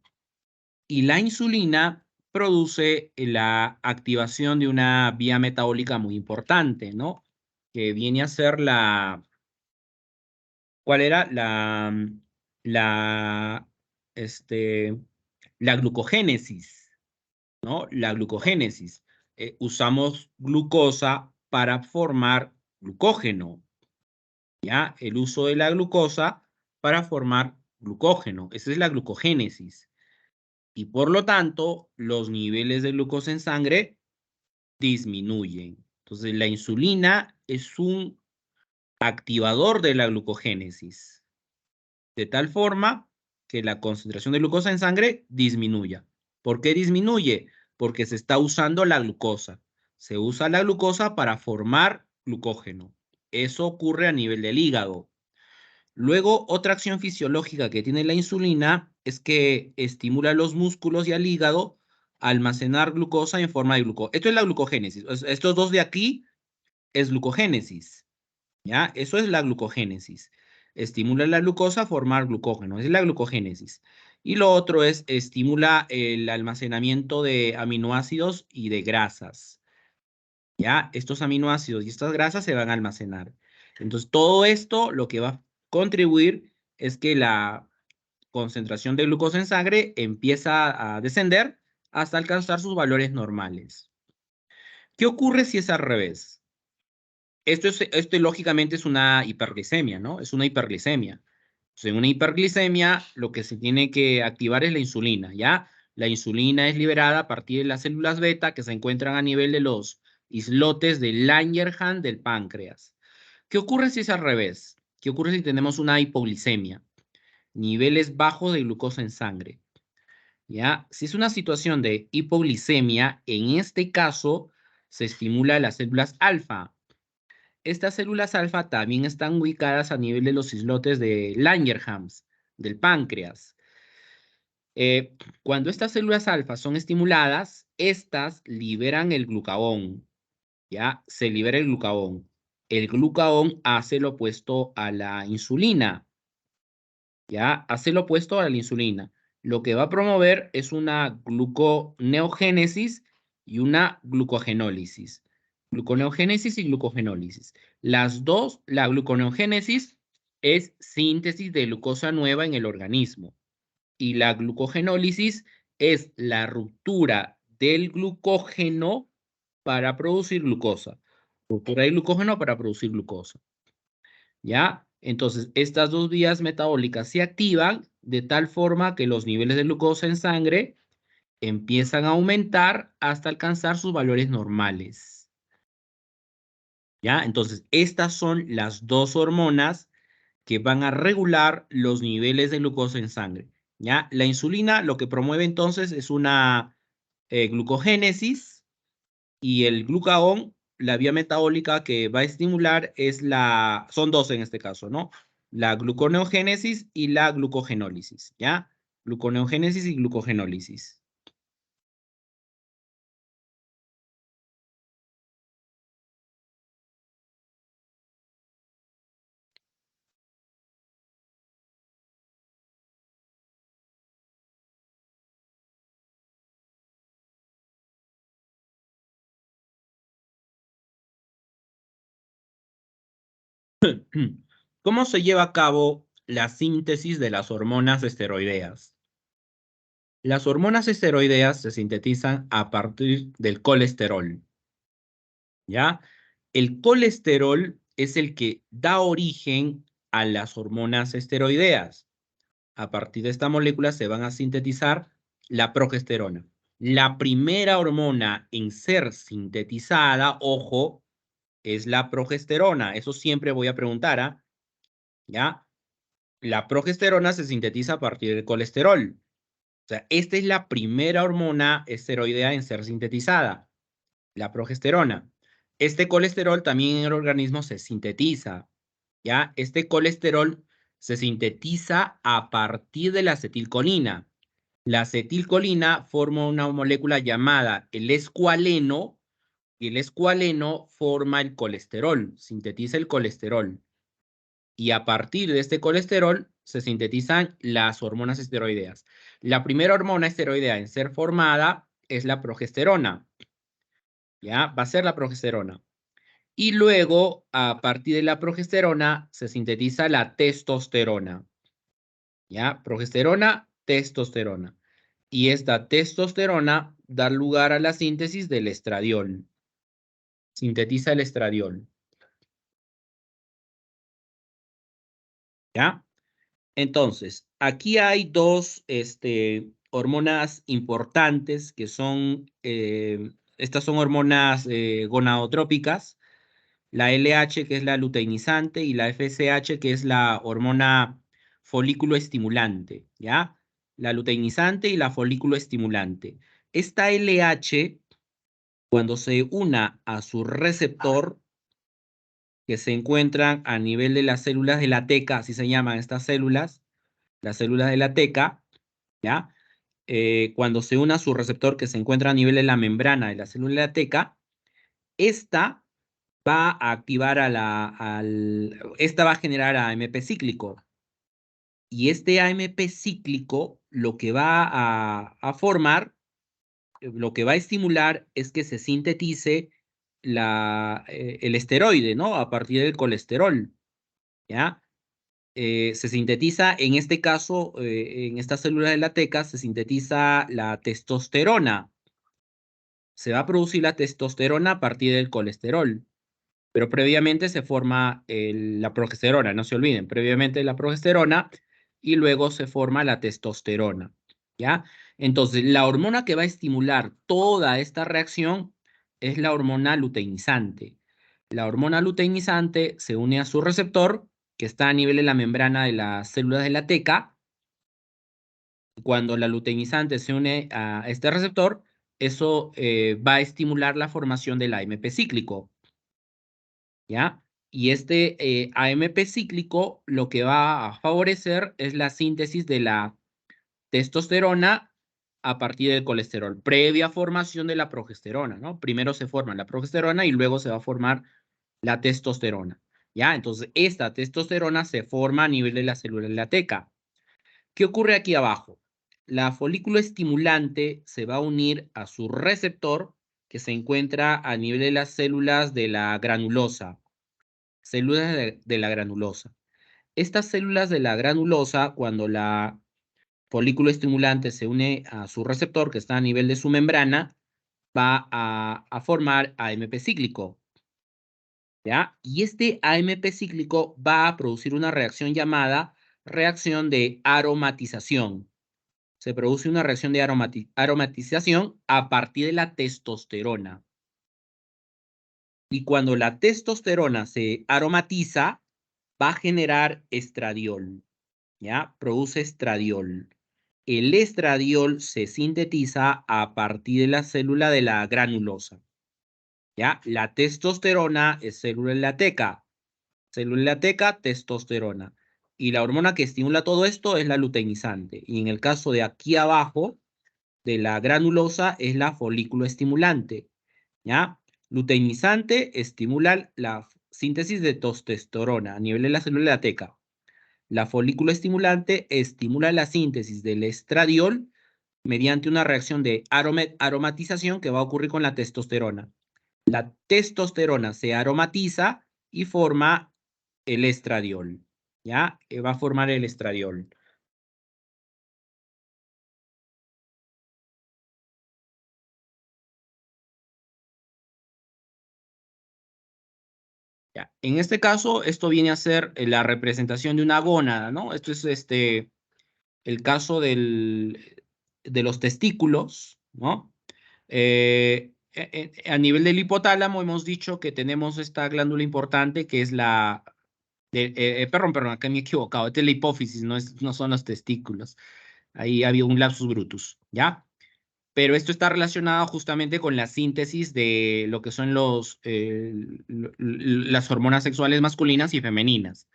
Y la insulina produce la activación de una vía metabólica muy importante, ¿no? Que viene a ser ¿cuál era? La, este, la glucogénesis, ¿no? La glucogénesis. Usamos glucosa para formar glucógeno, ¿ya? El uso de la glucosa para formar glucógeno. Esa es la glucogénesis. Y por lo tanto, los niveles de glucosa en sangre disminuyen. Entonces, la insulina es un activador de la glucogénesis, de tal forma que la concentración de glucosa en sangre disminuya. ¿Por qué disminuye? Porque se está usando la glucosa. Se usa la glucosa para formar glucógeno. Eso ocurre a nivel del hígado. Luego, otra acción fisiológica que tiene la insulina es que estimula los músculos y al hígado a almacenar glucosa en forma de glucógeno. Esto es la glucogénesis. Estos dos de aquí es glucogénesis, ¿ya? Eso es la glucogénesis. Estimula la glucosa a formar glucógeno. Esa es la glucogénesis. Y lo otro es estimula el almacenamiento de aminoácidos y de grasas, ¿ya? Estos aminoácidos y estas grasas se van a almacenar. Entonces, todo esto lo que va a contribuir es que la concentración de glucosa en sangre empieza a descender hasta alcanzar sus valores normales. ¿Qué ocurre si es al revés? Esto lógicamente es una hiperglicemia, ¿no? Es una hiperglicemia. Entonces, en una hiperglicemia, lo que se tiene que activar es la insulina, ¿ya? La insulina es liberada a partir de las células beta que se encuentran a nivel de los islotes de Langerhans del páncreas. ¿Qué ocurre si es al revés? ¿Qué ocurre si tenemos una hipoglicemia? Niveles bajos de glucosa en sangre, ¿ya? Si es una situación de hipoglicemia, en este caso se estimula las células alfa. Estas células alfa también están ubicadas a nivel de los islotes de Langerhans, del páncreas. Cuando estas células alfa son estimuladas, estas liberan el glucagón. ¿ya? Se libera el glucagón. El glucagón hace lo opuesto a la insulina, ¿ya? Hace lo opuesto a la insulina. Lo que va a promover es una gluconeogénesis y una glucogenólisis. Gluconeogénesis y glucogenólisis. Las dos, la gluconeogénesis es síntesis de glucosa nueva en el organismo y la glucogenólisis es la ruptura del glucógeno para producir glucosa. Ruptura del glucógeno para producir glucosa. ¿Ya? Entonces, estas dos vías metabólicas se activan de tal forma que los niveles de glucosa en sangre empiezan a aumentar hasta alcanzar sus valores normales. ¿Ya? Entonces, estas son las dos hormonas que van a regular los niveles de glucosa en sangre. ¿Ya? La insulina lo que promueve entonces es una glucogénesis y el glucagón, la vía metabólica que va a estimular son dos en este caso, ¿no? La gluconeogénesis y la glucogenólisis, ¿ya? Gluconeogénesis y glucogenólisis. ¿Cómo se lleva a cabo la síntesis de las hormonas esteroideas? Las hormonas esteroideas se sintetizan a partir del colesterol, ¿ya? El colesterol es el que da origen a las hormonas esteroideas. A partir de esta molécula se van a sintetizar la progesterona. La primera hormona en ser sintetizada, ojo, es la progesterona. Eso siempre voy a preguntar, ¿ah? ¿Ya? La progesterona se sintetiza a partir del colesterol. O sea, esta es la primera hormona esteroidea en ser sintetizada, la progesterona. Este colesterol también en el organismo se sintetiza, ¿ya? Este colesterol se sintetiza a partir de la acetilcolina. La acetilcolina forma una molécula llamada el escualeno y el escualeno forma el colesterol, sintetiza el colesterol. Y a partir de este colesterol se sintetizan las hormonas esteroideas. La primera hormona esteroidea en ser formada es la progesterona, ¿ya? Va a ser la progesterona. Y luego, a partir de la progesterona, se sintetiza la testosterona, ¿ya? Progesterona, testosterona. Y esta testosterona da lugar a la síntesis del estradiol. Sintetiza el estradiol, ¿ya? Entonces, aquí hay dos hormonas importantes que son, estas son hormonas gonadotrópicas, la LH que es la luteinizante y la FSH que es la hormona folículo estimulante, ¿ya? La luteinizante y la folículo estimulante. Esta LH, cuando se una a su receptor, que se encuentran a nivel de las células de la teca, así se llaman estas células, las células de la teca, ¿ya? Cuando se une a su receptor que se encuentra a nivel de la membrana de la célula de la teca, esta va a activar esta va a generar AMP cíclico. Y este AMP cíclico lo que va a formar, lo que va a estimular es que se sintetice el esteroide, ¿no? A partir del colesterol, ¿ya? Se sintetiza, en este caso, en estas células de la teca, se sintetiza la testosterona. Se va a producir la testosterona a partir del colesterol, pero previamente se forma la progesterona, no se olviden, previamente la progesterona y luego se forma la testosterona, ¿ya? Entonces, la hormona que va a estimular toda esta reacción es la hormona luteinizante. La hormona luteinizante se une a su receptor, que está a nivel de la membrana de las células de la teca. Cuando la luteinizante se une a este receptor, eso va a estimular la formación del AMP cíclico, ¿ya? Y este AMP cíclico lo que va a favorecer es la síntesis de la testosterona a partir del colesterol, previa formación de la progesterona, ¿no? Primero se forma la progesterona y luego se va a formar la testosterona, ¿ya? Entonces, esta testosterona se forma a nivel de la célula de la teca. ¿Qué ocurre aquí abajo? La folículo estimulante se va a unir a su receptor que se encuentra a nivel de las células de la granulosa, células de la granulosa. Estas células de la granulosa, cuando la folículo estimulante se une a su receptor, que está a nivel de su membrana, va a formar AMP cíclico, ¿ya? Y este AMP cíclico va a producir una reacción llamada reacción de aromatización. Se produce una reacción de aromatización a partir de la testosterona. Y cuando la testosterona se aromatiza, va a generar estradiol, ¿ya? Produce estradiol. El estradiol se sintetiza a partir de la célula de la granulosa, ¿ya? La testosterona es célula de la teca. Célula de la teca, testosterona. Y la hormona que estimula todo esto es la luteinizante. Y en el caso de aquí abajo, de la granulosa, es la folículo estimulante, ¿ya? Luteinizante estimula la síntesis de testosterona a nivel de la célula de la teca. La folículo estimulante estimula la síntesis del estradiol mediante una reacción de aromatización que va a ocurrir con la testosterona. La testosterona se aromatiza y forma el estradiol, ¿ya? Va a formar el estradiol. Ya. En este caso, esto viene a ser la representación de una gónada, ¿no? Esto es el caso de los testículos, ¿no? A nivel del hipotálamo hemos dicho que tenemos esta glándula importante que es perdón, acá me he equivocado, esta es la hipófisis, no son los testículos. Ahí había un lapsus brutus, ¿ya? Pero esto está relacionado justamente con la síntesis de lo que son las hormonas sexuales masculinas y femeninas.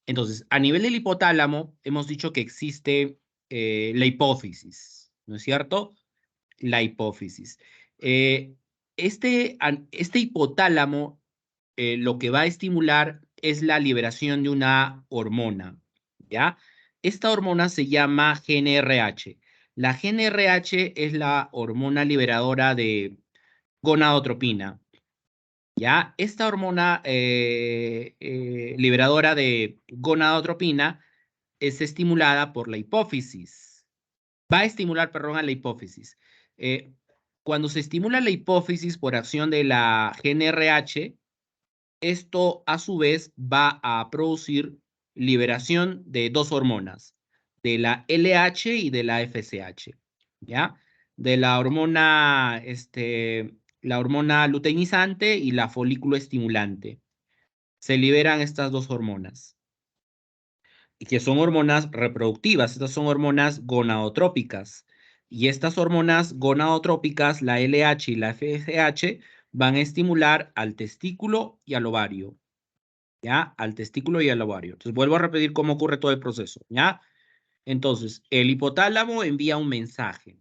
Entonces, a nivel del hipotálamo, hemos dicho que existe la hipófisis, ¿no es cierto? La hipófisis. Eh, este hipotálamo lo que va a estimular es la liberación de una hormona, ¿ya? Esta hormona se llama GnRH. La GnRH es la hormona liberadora de gonadotropina, ¿ya? Esta hormona liberadora de gonadotropina es estimulada por la hipófisis. Va a estimular, perdón, a la hipófisis. Eh, Cuando se estimula la hipófisis por acción de la GnRH, esto a su vez va a producir liberación de dos hormonas, de la LH y de la FSH, ¿ya? De la hormona luteinizante y la folículo estimulante. Se liberan estas dos hormonas, y que son hormonas reproductivas, estas son hormonas gonadotrópicas. Y estas hormonas gonadotrópicas, la LH y la FSH, van a estimular al testículo y al ovario. ¿Ya? Al testículo y al ovario. Entonces, vuelvo a repetir cómo ocurre todo el proceso, ¿ya? Entonces, el hipotálamo envía un mensaje.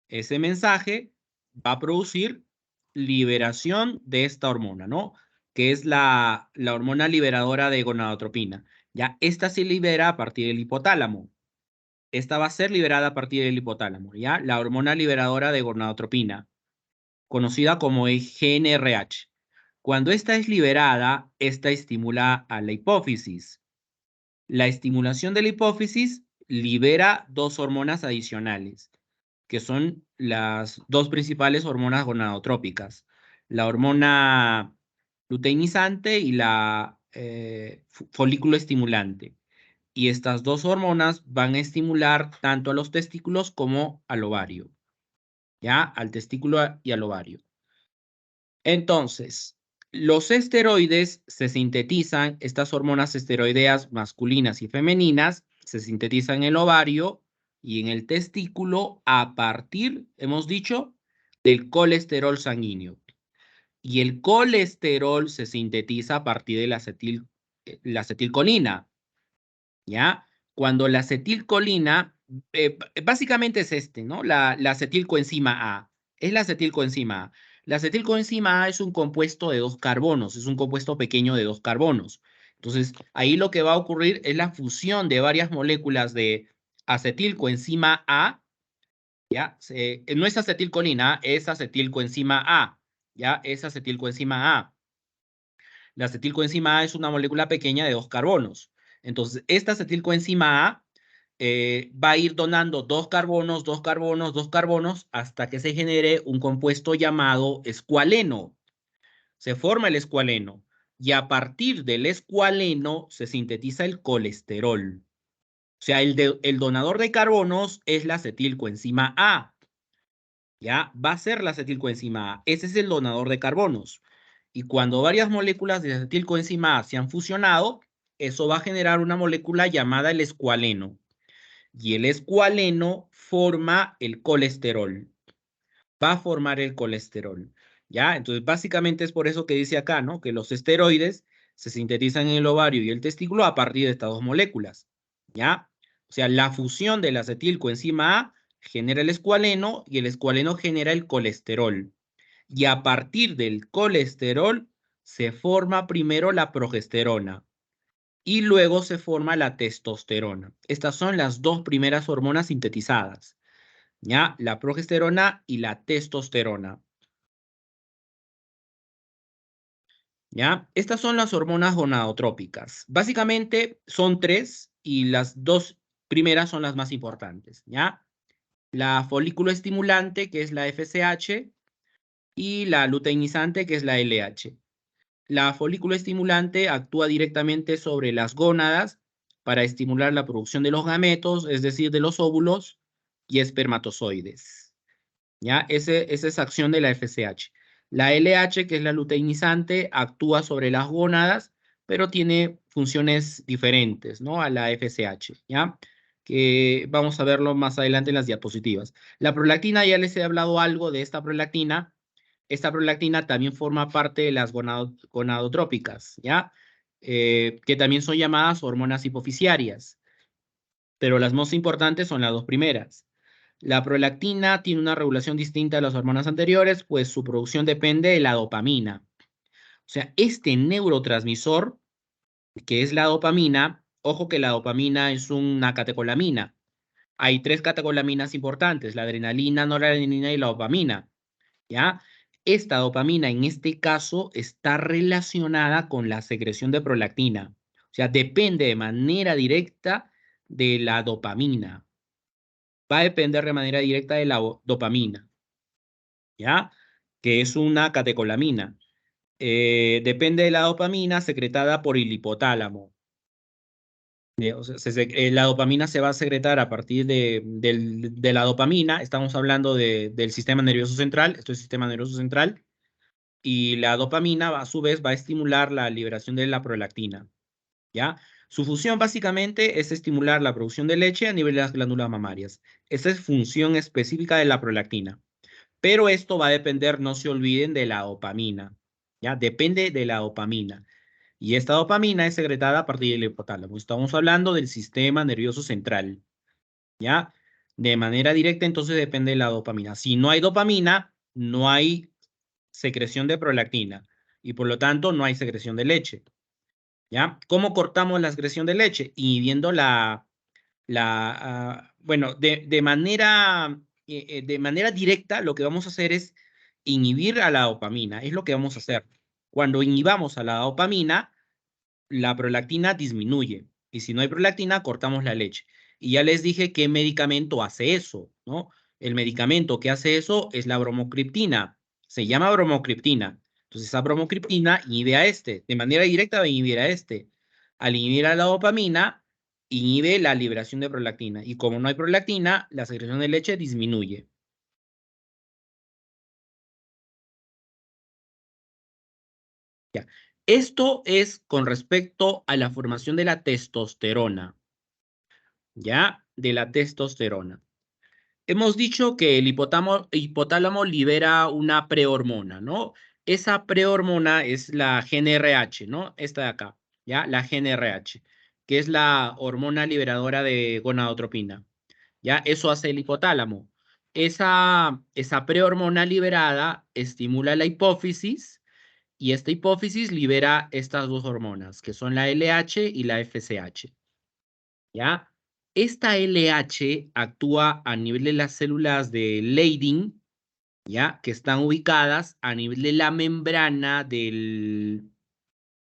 Ese mensaje va a producir liberación de esta hormona, ¿no? Que es la hormona liberadora de gonadotropina. Ya, esta se libera a partir del hipotálamo. Esta va a ser liberada a partir del hipotálamo, ¿ya? La hormona liberadora de gonadotropina, conocida como GnRH. Cuando esta es liberada, esta estimula a la hipófisis. La estimulación de la hipófisis libera dos hormonas adicionales, que son las dos principales hormonas gonadotrópicas, la hormona luteinizante y la folículo estimulante. Y estas dos hormonas van a estimular tanto a los testículos como al ovario, ¿ya? Al testículo y al ovario. Entonces, los esteroides se sintetizan, estas hormonas esteroideas masculinas y femeninas, se sintetizan en el ovario y en el testículo a partir, hemos dicho, del colesterol sanguíneo. Y el colesterol se sintetiza a partir de la acetilcolina, ¿ya? Cuando la acetilcolina Básicamente es este, ¿no? La acetilcoenzima A. Es la acetilcoenzima A. La acetilcoenzima A es un compuesto de 2 carbonos, es un compuesto pequeño de 2 carbonos. Entonces, ahí lo que va a ocurrir es la fusión de varias moléculas de acetilcoenzima A, ¿ya? No es acetilcolina, es acetilcoenzima A, ¿ya? Es acetilcoenzima A. La acetilcoenzima A es una molécula pequeña de 2 carbonos. Entonces, esta acetilcoenzima A va a ir donando 2 carbonos, 2 carbonos, 2 carbonos, hasta que se genere un compuesto llamado escualeno. Se forma el escualeno y a partir del escualeno se sintetiza el colesterol. O sea, el donador de carbonos es la acetilcoenzima A. Ya va a ser la acetilcoenzima A. Ese es el donador de carbonos. Y cuando varias moléculas de acetilcoenzima A se han fusionado, eso va a generar una molécula llamada el escualeno. Y el escualeno forma el colesterol. Va a formar el colesterol. ¿Ya? Entonces, básicamente es por eso que dice acá, ¿no? Que los esteroides se sintetizan en el ovario y el testículo a partir de estas 2 moléculas. ¿Ya? O sea, la fusión del acetilcoenzima A genera el escualeno y el escualeno genera el colesterol. Y a partir del colesterol se forma primero la progesterona y luego se forma la testosterona. Estas son las 2 primeras hormonas sintetizadas, ¿ya? La progesterona y la testosterona, ¿ya? Estas son las hormonas gonadotrópicas. Básicamente son 3 y las 2 primeras son las más importantes, ¿ya? La folículo estimulante, que es la FSH, y la luteinizante, que es la LH. La folículo estimulante actúa directamente sobre las gónadas para estimular la producción de los gametos, es decir, de los óvulos y espermatozoides. ¿Ya? Esa es acción de la FSH. La LH, que es la luteinizante, actúa sobre las gónadas, pero tiene funciones diferentes, ¿no? A la FSH, ¿ya? Que vamos a verlo más adelante en las diapositivas. La prolactina, ya les he hablado algo de esta prolactina. Esta prolactina también forma parte de las gonadotrópicas, ¿ya? Que también son llamadas hormonas hipofisiarias, pero las más importantes son las 2 primeras. La prolactina tiene una regulación distinta a las hormonas anteriores, pues su producción depende de la dopamina. O sea, este neurotransmisor, que es la dopamina, ojo que la dopamina es una catecolamina. Hay 3 catecolaminas importantes, la adrenalina, noradrenalina y la dopamina. ¿Ya? Esta dopamina en este caso está relacionada con la secreción de prolactina. O sea, depende de manera directa de la dopamina. Va a depender de manera directa de la dopamina, ¿ya? Que es una catecolamina. Depende de la dopamina secretada por el hipotálamo. O sea, la dopamina se va a secretar a partir de la dopamina. Estamos hablando del sistema nervioso central. Esto es el sistema nervioso central. Y la dopamina a su vez va a estimular la liberación de la prolactina, ¿ya? Su función básicamente es estimular la producción de leche a nivel de las glándulas mamarias. Esa es función específica de la prolactina. Pero esto va a depender, no se olviden, de la dopamina, ¿ya? Depende de la dopamina. Y esta dopamina es secretada a partir del hipotálamo. Estamos hablando del sistema nervioso central, ¿ya? De manera directa, entonces depende de la dopamina. Si no hay dopamina, no hay secreción de prolactina y por lo tanto no hay secreción de leche. ¿Ya? ¿Cómo cortamos la secreción de leche? Inhibiendo bueno, de manera directa lo que vamos a hacer es inhibir a la dopamina, es lo que vamos a hacer. Cuando inhibamos a la dopamina, la prolactina disminuye y si no hay prolactina, cortamos la leche. Y ya les dije qué medicamento hace eso, ¿no? El medicamento que hace eso es la bromocriptina. Se llama bromocriptina. Entonces, esa bromocriptina inhibe a este. De manera directa va a inhibir a este. Al inhibir a la dopamina, inhibe la liberación de prolactina. Y como no hay prolactina, la secreción de leche disminuye. Ya. Esto es con respecto a la formación de la testosterona. ¿Ya? De la testosterona. Hemos dicho que el hipotálamo libera una prehormona, ¿no? Esa prehormona es la GnRH, ¿no? Esta de acá, ¿ya? La GnRH, que es la hormona liberadora de gonadotropina, ¿ya? Eso hace el hipotálamo. Esa prehormona liberada estimula la hipófisis y esta hipófisis libera estas dos hormonas, que son la LH y la FSH, ¿ya? Esta LH actúa a nivel de las células de Leydig, ¿ya? Que están ubicadas a nivel de la membrana de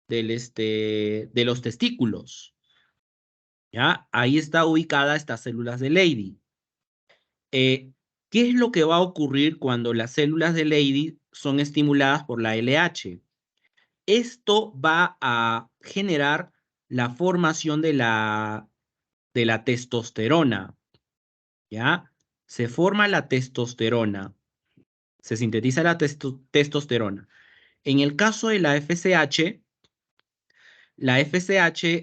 los testículos, ¿ya? Ahí está ubicada estas células de Leydig. ¿Qué es lo que va a ocurrir cuando las células de Leydig son estimuladas por la LH? Esto va a generar la formación de la testosterona, ¿ya? Se forma la testosterona, se sintetiza la testosterona. En el caso de la FSH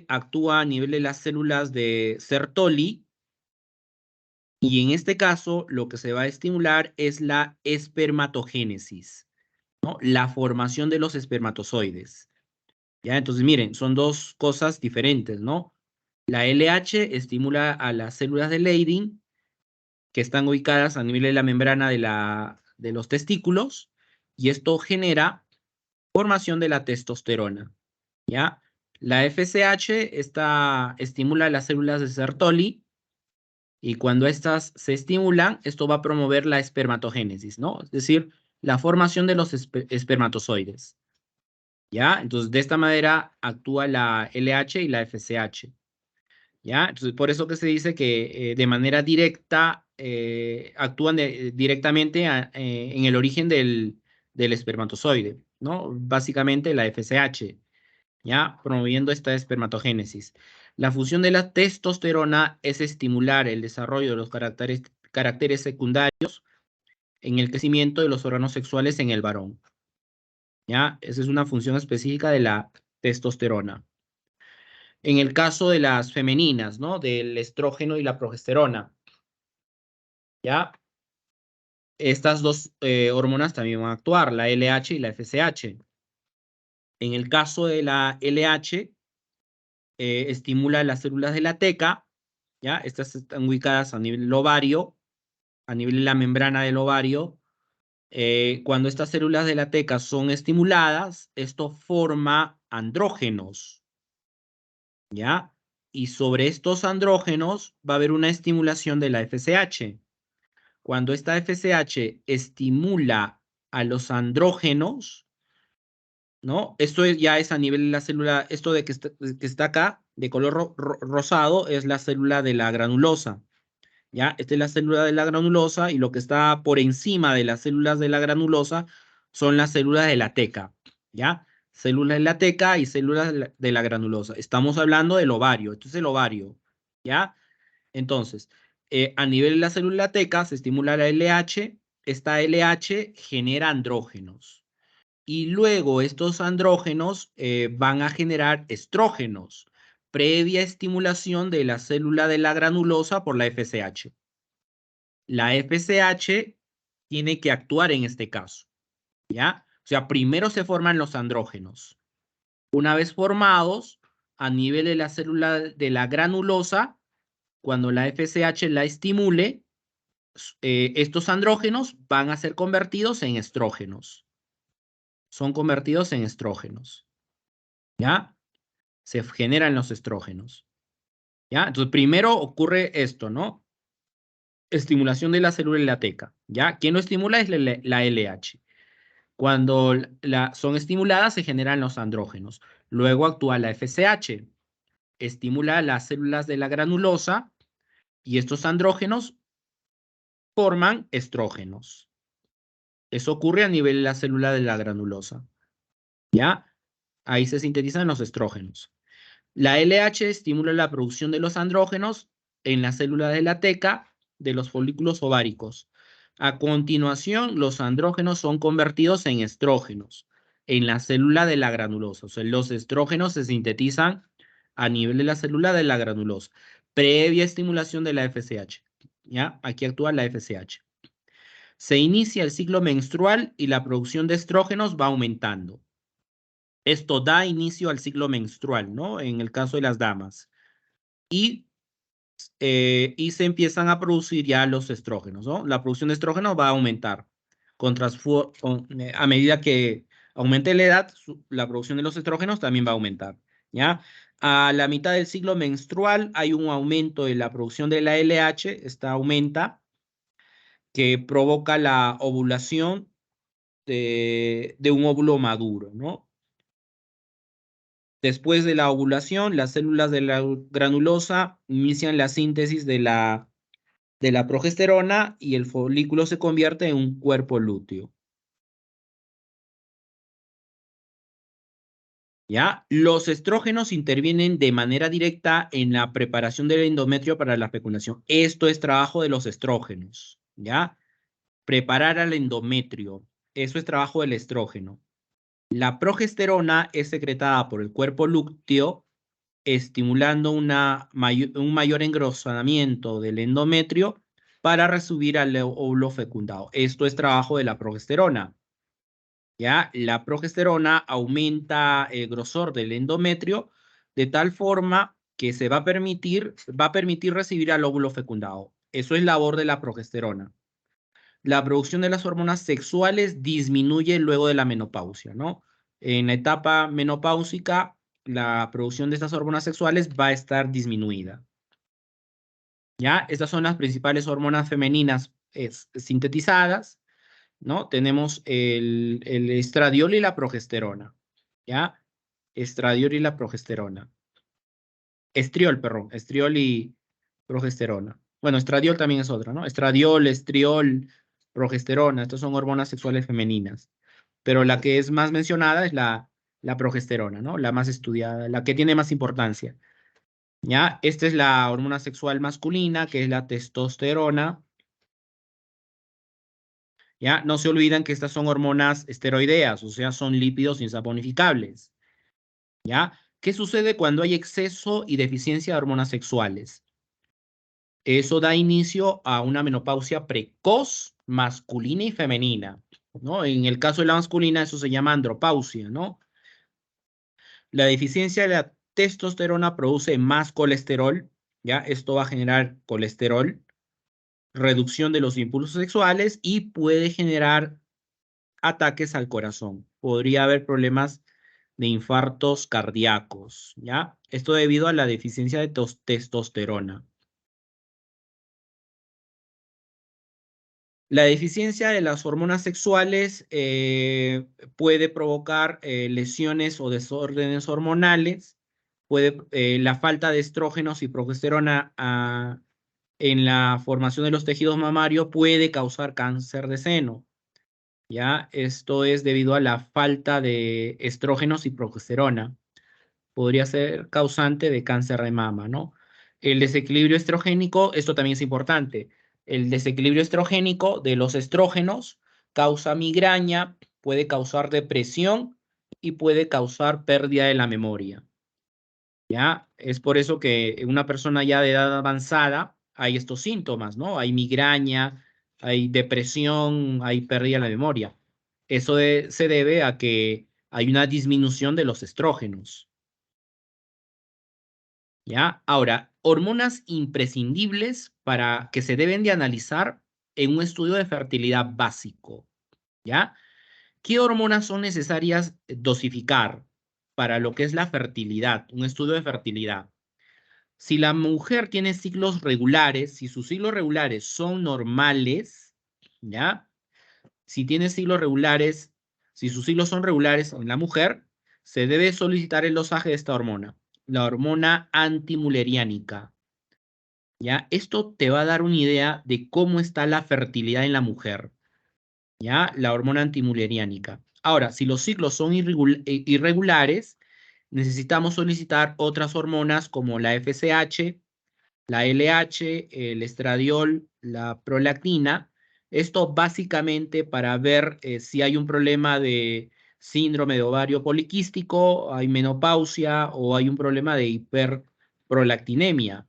actúa a nivel de las células de Sertoli y en este caso lo que se va a estimular es la espermatogénesis, ¿no? La formación de los espermatozoides. ¿Ya? Entonces, miren, son dos cosas diferentes, ¿no? La LH estimula a las células de Leydig que están ubicadas a nivel de la membrana de los testículos y esto genera formación de la testosterona, ¿ya? La FSH estimula las células de Sertoli y cuando estas se estimulan, esto va a promover la espermatogénesis, ¿no? Es decir, la formación de los espermatozoides, ¿ya? Entonces, de esta manera actúa la LH y la FSH, ¿ya? Entonces, por eso que se dice que de manera directa actúan directamente en el origen del espermatozoide, ¿no? Básicamente la FSH, ¿ya? Promoviendo esta espermatogénesis. La función de la testosterona es estimular el desarrollo de los caracteres secundarios en el crecimiento de los órganos sexuales en el varón, ¿ya? Esa es una función específica de la testosterona. En el caso de las femeninas, ¿no? Del estrógeno y la progesterona, ¿ya? Estas dos hormonas también van a actuar, la LH y la FSH. En el caso de la LH, estimula las células de la teca, ¿ya? Estas están ubicadas a nivel del ovario, a nivel de la membrana del ovario. Cuando estas células de la teca son estimuladas, esto forma andrógenos, ¿ya? Y sobre estos andrógenos va a haber una estimulación de la FSH. Cuando esta FSH estimula a los andrógenos, ¿no? Esto ya es a nivel de la célula, esto de que está acá, de color rosado, es la célula de la granulosa, ¿ya? Esta es la célula de la granulosa y lo que está por encima de las células de la granulosa son las células de la teca, ¿ya? Células de la teca y células de la granulosa. Estamos hablando del ovario, esto es el ovario, ¿ya? Entonces, a nivel de la célula teca se estimula la LH, esta LH genera andrógenos y luego estos andrógenos van a generar estrógenos previa estimulación de la célula de la granulosa por la FSH. La FSH tiene que actuar en este caso, ¿ya? O sea, primero se forman los andrógenos. Una vez formados, a nivel de la célula de la granulosa, cuando la FSH la estimule, estos andrógenos van a ser convertidos en estrógenos. Son convertidos en estrógenos, ¿ya? Se generan los estrógenos, ¿ya? Entonces, primero ocurre esto, ¿no? Estimulación de la célula de la teca, ¿ya? ¿Quién lo estimula? Es la LH. Cuando son estimuladas, se generan los andrógenos. Luego actúa la FSH, estimula las células de la granulosa y estos andrógenos forman estrógenos. Eso ocurre a nivel de la célula de la granulosa, ¿ya? Ahí se sintetizan los estrógenos. La LH estimula la producción de los andrógenos en la célula de la teca de los folículos ováricos. A continuación, los andrógenos son convertidos en estrógenos en la célula de la granulosa. O sea, los estrógenos se sintetizan a nivel de la célula de la granulosa, previa estimulación de la FSH. ¿Ya? Aquí actúa la FSH. Se inicia el ciclo menstrual y la producción de estrógenos va aumentando. Esto da inicio al ciclo menstrual, ¿no? En el caso de las damas. Y y se empiezan a producir ya los estrógenos, ¿no? La producción de estrógenos va a aumentar a medida que aumente la edad, la producción de los estrógenos también va a aumentar, ¿ya? A la mitad del ciclo menstrual hay un aumento en la producción de la LH, esta aumenta, que provoca la ovulación de un óvulo maduro, ¿no? Después de la ovulación, las células de la granulosa inician la síntesis de la progesterona y el folículo se convierte en un cuerpo lúteo. ¿Ya? Los estrógenos intervienen de manera directa en la preparación del endometrio para la fecundación. Esto es trabajo de los estrógenos, ¿ya? Preparar al endometrio. Eso es trabajo del estrógeno. La progesterona es secretada por el cuerpo lúteo, estimulando un mayor engrosamiento del endometrio para recibir al óvulo fecundado. Esto es trabajo de la progesterona. ¿Ya? La progesterona aumenta el grosor del endometrio de tal forma que va a permitir recibir al óvulo fecundado. Eso es labor de la progesterona. La producción de las hormonas sexuales disminuye luego de la menopausia, ¿no? En la etapa menopáusica, la producción de estas hormonas sexuales va a estar disminuida. ¿Ya? Estas son las principales hormonas femeninas sintetizadas, ¿no? Tenemos el estradiol y la progesterona, ¿ya? Estradiol y la progesterona. Estriol, perdón, estriol y progesterona. Bueno, estradiol también es otra, ¿no? Estradiol, estriol, progesterona, estas son hormonas sexuales femeninas. Pero la que es más mencionada es la progesterona, ¿no? La más estudiada, la que tiene más importancia. ¿Ya? Esta es la hormona sexual masculina, que es la testosterona. ¿Ya? No se olviden que estas son hormonas esteroideas, o sea, son lípidos insaponificables. ¿Ya? ¿Qué sucede cuando hay exceso y deficiencia de hormonas sexuales? Eso da inicio a una menopausia precoz, masculina y femenina, ¿no? En el caso de la masculina, eso se llama andropausia, ¿no? La deficiencia de la testosterona produce más colesterol, ¿ya? Esto va a generar colesterol, reducción de los impulsos sexuales y puede generar ataques al corazón. Podría haber problemas de infartos cardíacos, ¿ya? Esto debido a la deficiencia de testosterona. La deficiencia de las hormonas sexuales puede provocar lesiones o desórdenes hormonales, la falta de estrógenos y progesterona en la formación de los tejidos mamarios puede causar cáncer de seno. ¿Ya? Esto es debido a la falta de estrógenos y progesterona. Podría ser causante de cáncer de mama, ¿no? El desequilibrio estrogénico, esto también es importante. El desequilibrio estrogénico de los estrógenos causa migraña, puede causar depresión y puede causar pérdida de la memoria. ¿Ya? Es por eso que en una persona ya de edad avanzada hay estos síntomas, ¿no? Hay migraña, hay depresión, hay pérdida de la memoria. Eso se debe a que hay una disminución de los estrógenos. ¿Ya? Ahora, hormonas imprescindibles para que se deben de analizar en un estudio de fertilidad básico. ¿Ya? ¿Qué hormonas son necesarias dosificar para lo que es la fertilidad, un estudio de fertilidad? Si la mujer tiene ciclos regulares, si sus ciclos regulares son normales, ¿ya? Si tiene ciclos regulares, si sus ciclos son regulares en la mujer, se debe solicitar el dosaje de esta hormona, la hormona antimuleriánica. ¿Ya? Esto te va a dar una idea de cómo está la fertilidad en la mujer, ¿ya? La hormona antimuleriánica. Ahora, si los ciclos son irregulares, necesitamos solicitar otras hormonas como la FSH, la LH, el estradiol, la prolactina. Esto básicamente para ver si hay un problema de síndrome de ovario poliquístico, hay menopausia o hay un problema de hiperprolactinemia,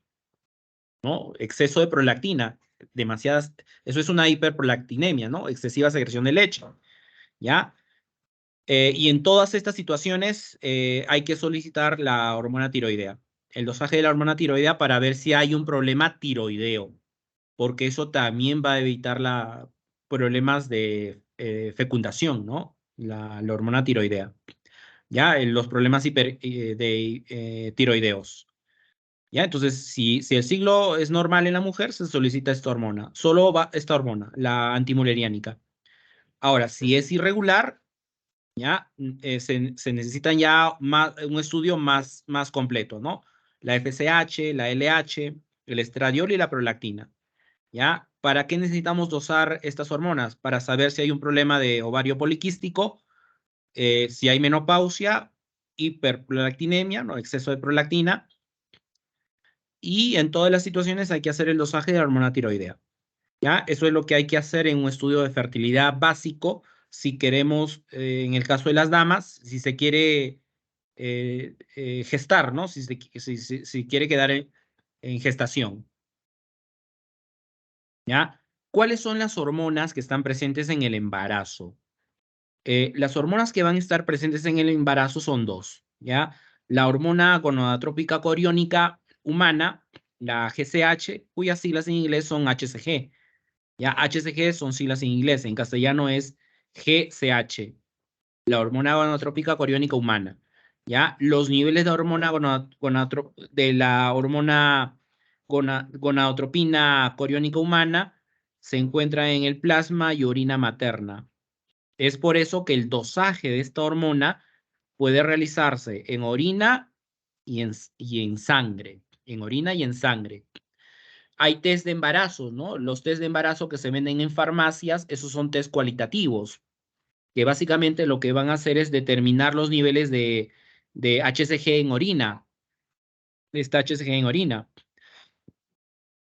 ¿no? Exceso de prolactina, demasiadas, eso es una hiperprolactinemia, ¿no? Excesiva secreción de leche, ¿ya? Y en todas estas situaciones hay que solicitar la hormona tiroidea. el dosaje de la hormona tiroidea para ver si hay un problema tiroideo, porque eso también va a evitar problemas de fecundación, ¿no? La hormona tiroidea. ¿Ya? Los problemas tiroideos. ¿Ya? Entonces, si el ciclo es normal en la mujer, se solicita esta hormona. Solo va esta hormona, la antimuleriánica. Ahora, si es irregular, ¿ya? Se necesitan ya un estudio más completo, ¿no? La FSH, la LH, el estradiol y la prolactina. ¿Ya? ¿Para qué necesitamos dosar estas hormonas? Para saber si hay un problema de ovario poliquístico, si hay menopausia, hiperprolactinemia, ¿no? Exceso de prolactina, y en todas las situaciones hay que hacer el dosaje de la hormona tiroidea. ¿Ya? Eso es lo que hay que hacer en un estudio de fertilidad básico si queremos, en el caso de las damas, si se quiere gestar, ¿no? Si quiere quedar en gestación. ¿Ya? ¿Cuáles son las hormonas que están presentes en el embarazo? Las hormonas que van a estar presentes en el embarazo son dos, ¿ya? La hormona gonadotrópica coriónica humana, la GCH, cuyas siglas en inglés son HCG. Ya, HCG son siglas en inglés, en castellano es GCH, la hormona gonadotrópica coriónica humana. Ya, los niveles de hormona de la hormona gonadotropina coriónica humana se encuentran en el plasma y orina materna. Es por eso que el dosaje de esta hormona puede realizarse en orina y en sangre, en orina y en sangre. Hay test de embarazo, ¿no? Los test de embarazo que se venden en farmacias, esos son test cualitativos, que básicamente lo que van a hacer es determinar los niveles de HCG en orina, esta HCG en orina,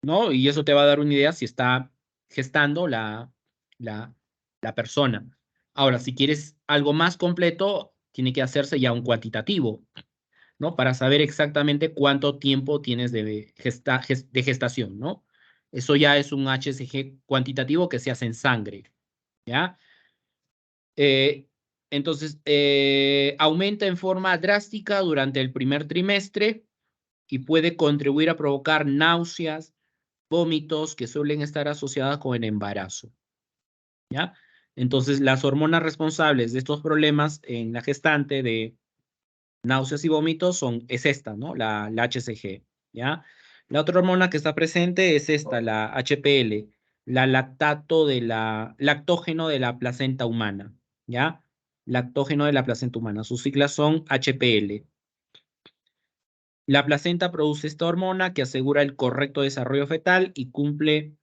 ¿no? Y eso te va a dar una idea si está gestando la, la persona. Ahora, si quieres algo más completo, tiene que hacerse ya un cuantitativo, ¿no? Para saber exactamente cuánto tiempo tienes de gestación, ¿no? Eso ya es un HCG cuantitativo que se hace en sangre, ¿ya? Eh, entonces, aumenta en forma drástica durante el primer trimestre y puede contribuir a provocar náuseas, vómitos que suelen estar asociadas con el embarazo, ¿ya? Entonces, las hormonas responsables de estos problemas en la gestante de náuseas y vómitos es esta, ¿no? La HCG, ¿ya? La otra hormona que está presente es esta, la HPL, lactógeno de la placenta humana, ¿ya? Lactógeno de la placenta humana. Sus siglas son HPL. La placenta produce esta hormona que asegura el correcto desarrollo fetal y cumple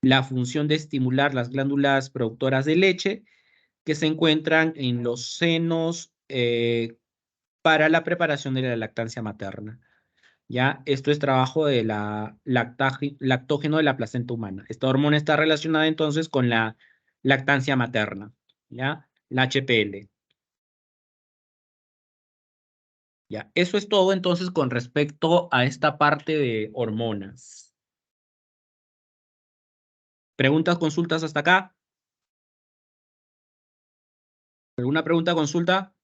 la función de estimular las glándulas productoras de leche que se encuentran en los senos para la preparación de la lactancia materna. ¿Ya? Esto es trabajo de la lactógeno de la placenta humana. Esta hormona está relacionada entonces con la lactancia materna, ¿ya? La HPL. ¿Ya? Eso es todo entonces con respecto a esta parte de hormonas. ¿Preguntas, consultas hasta acá? ¿Alguna pregunta, consulta?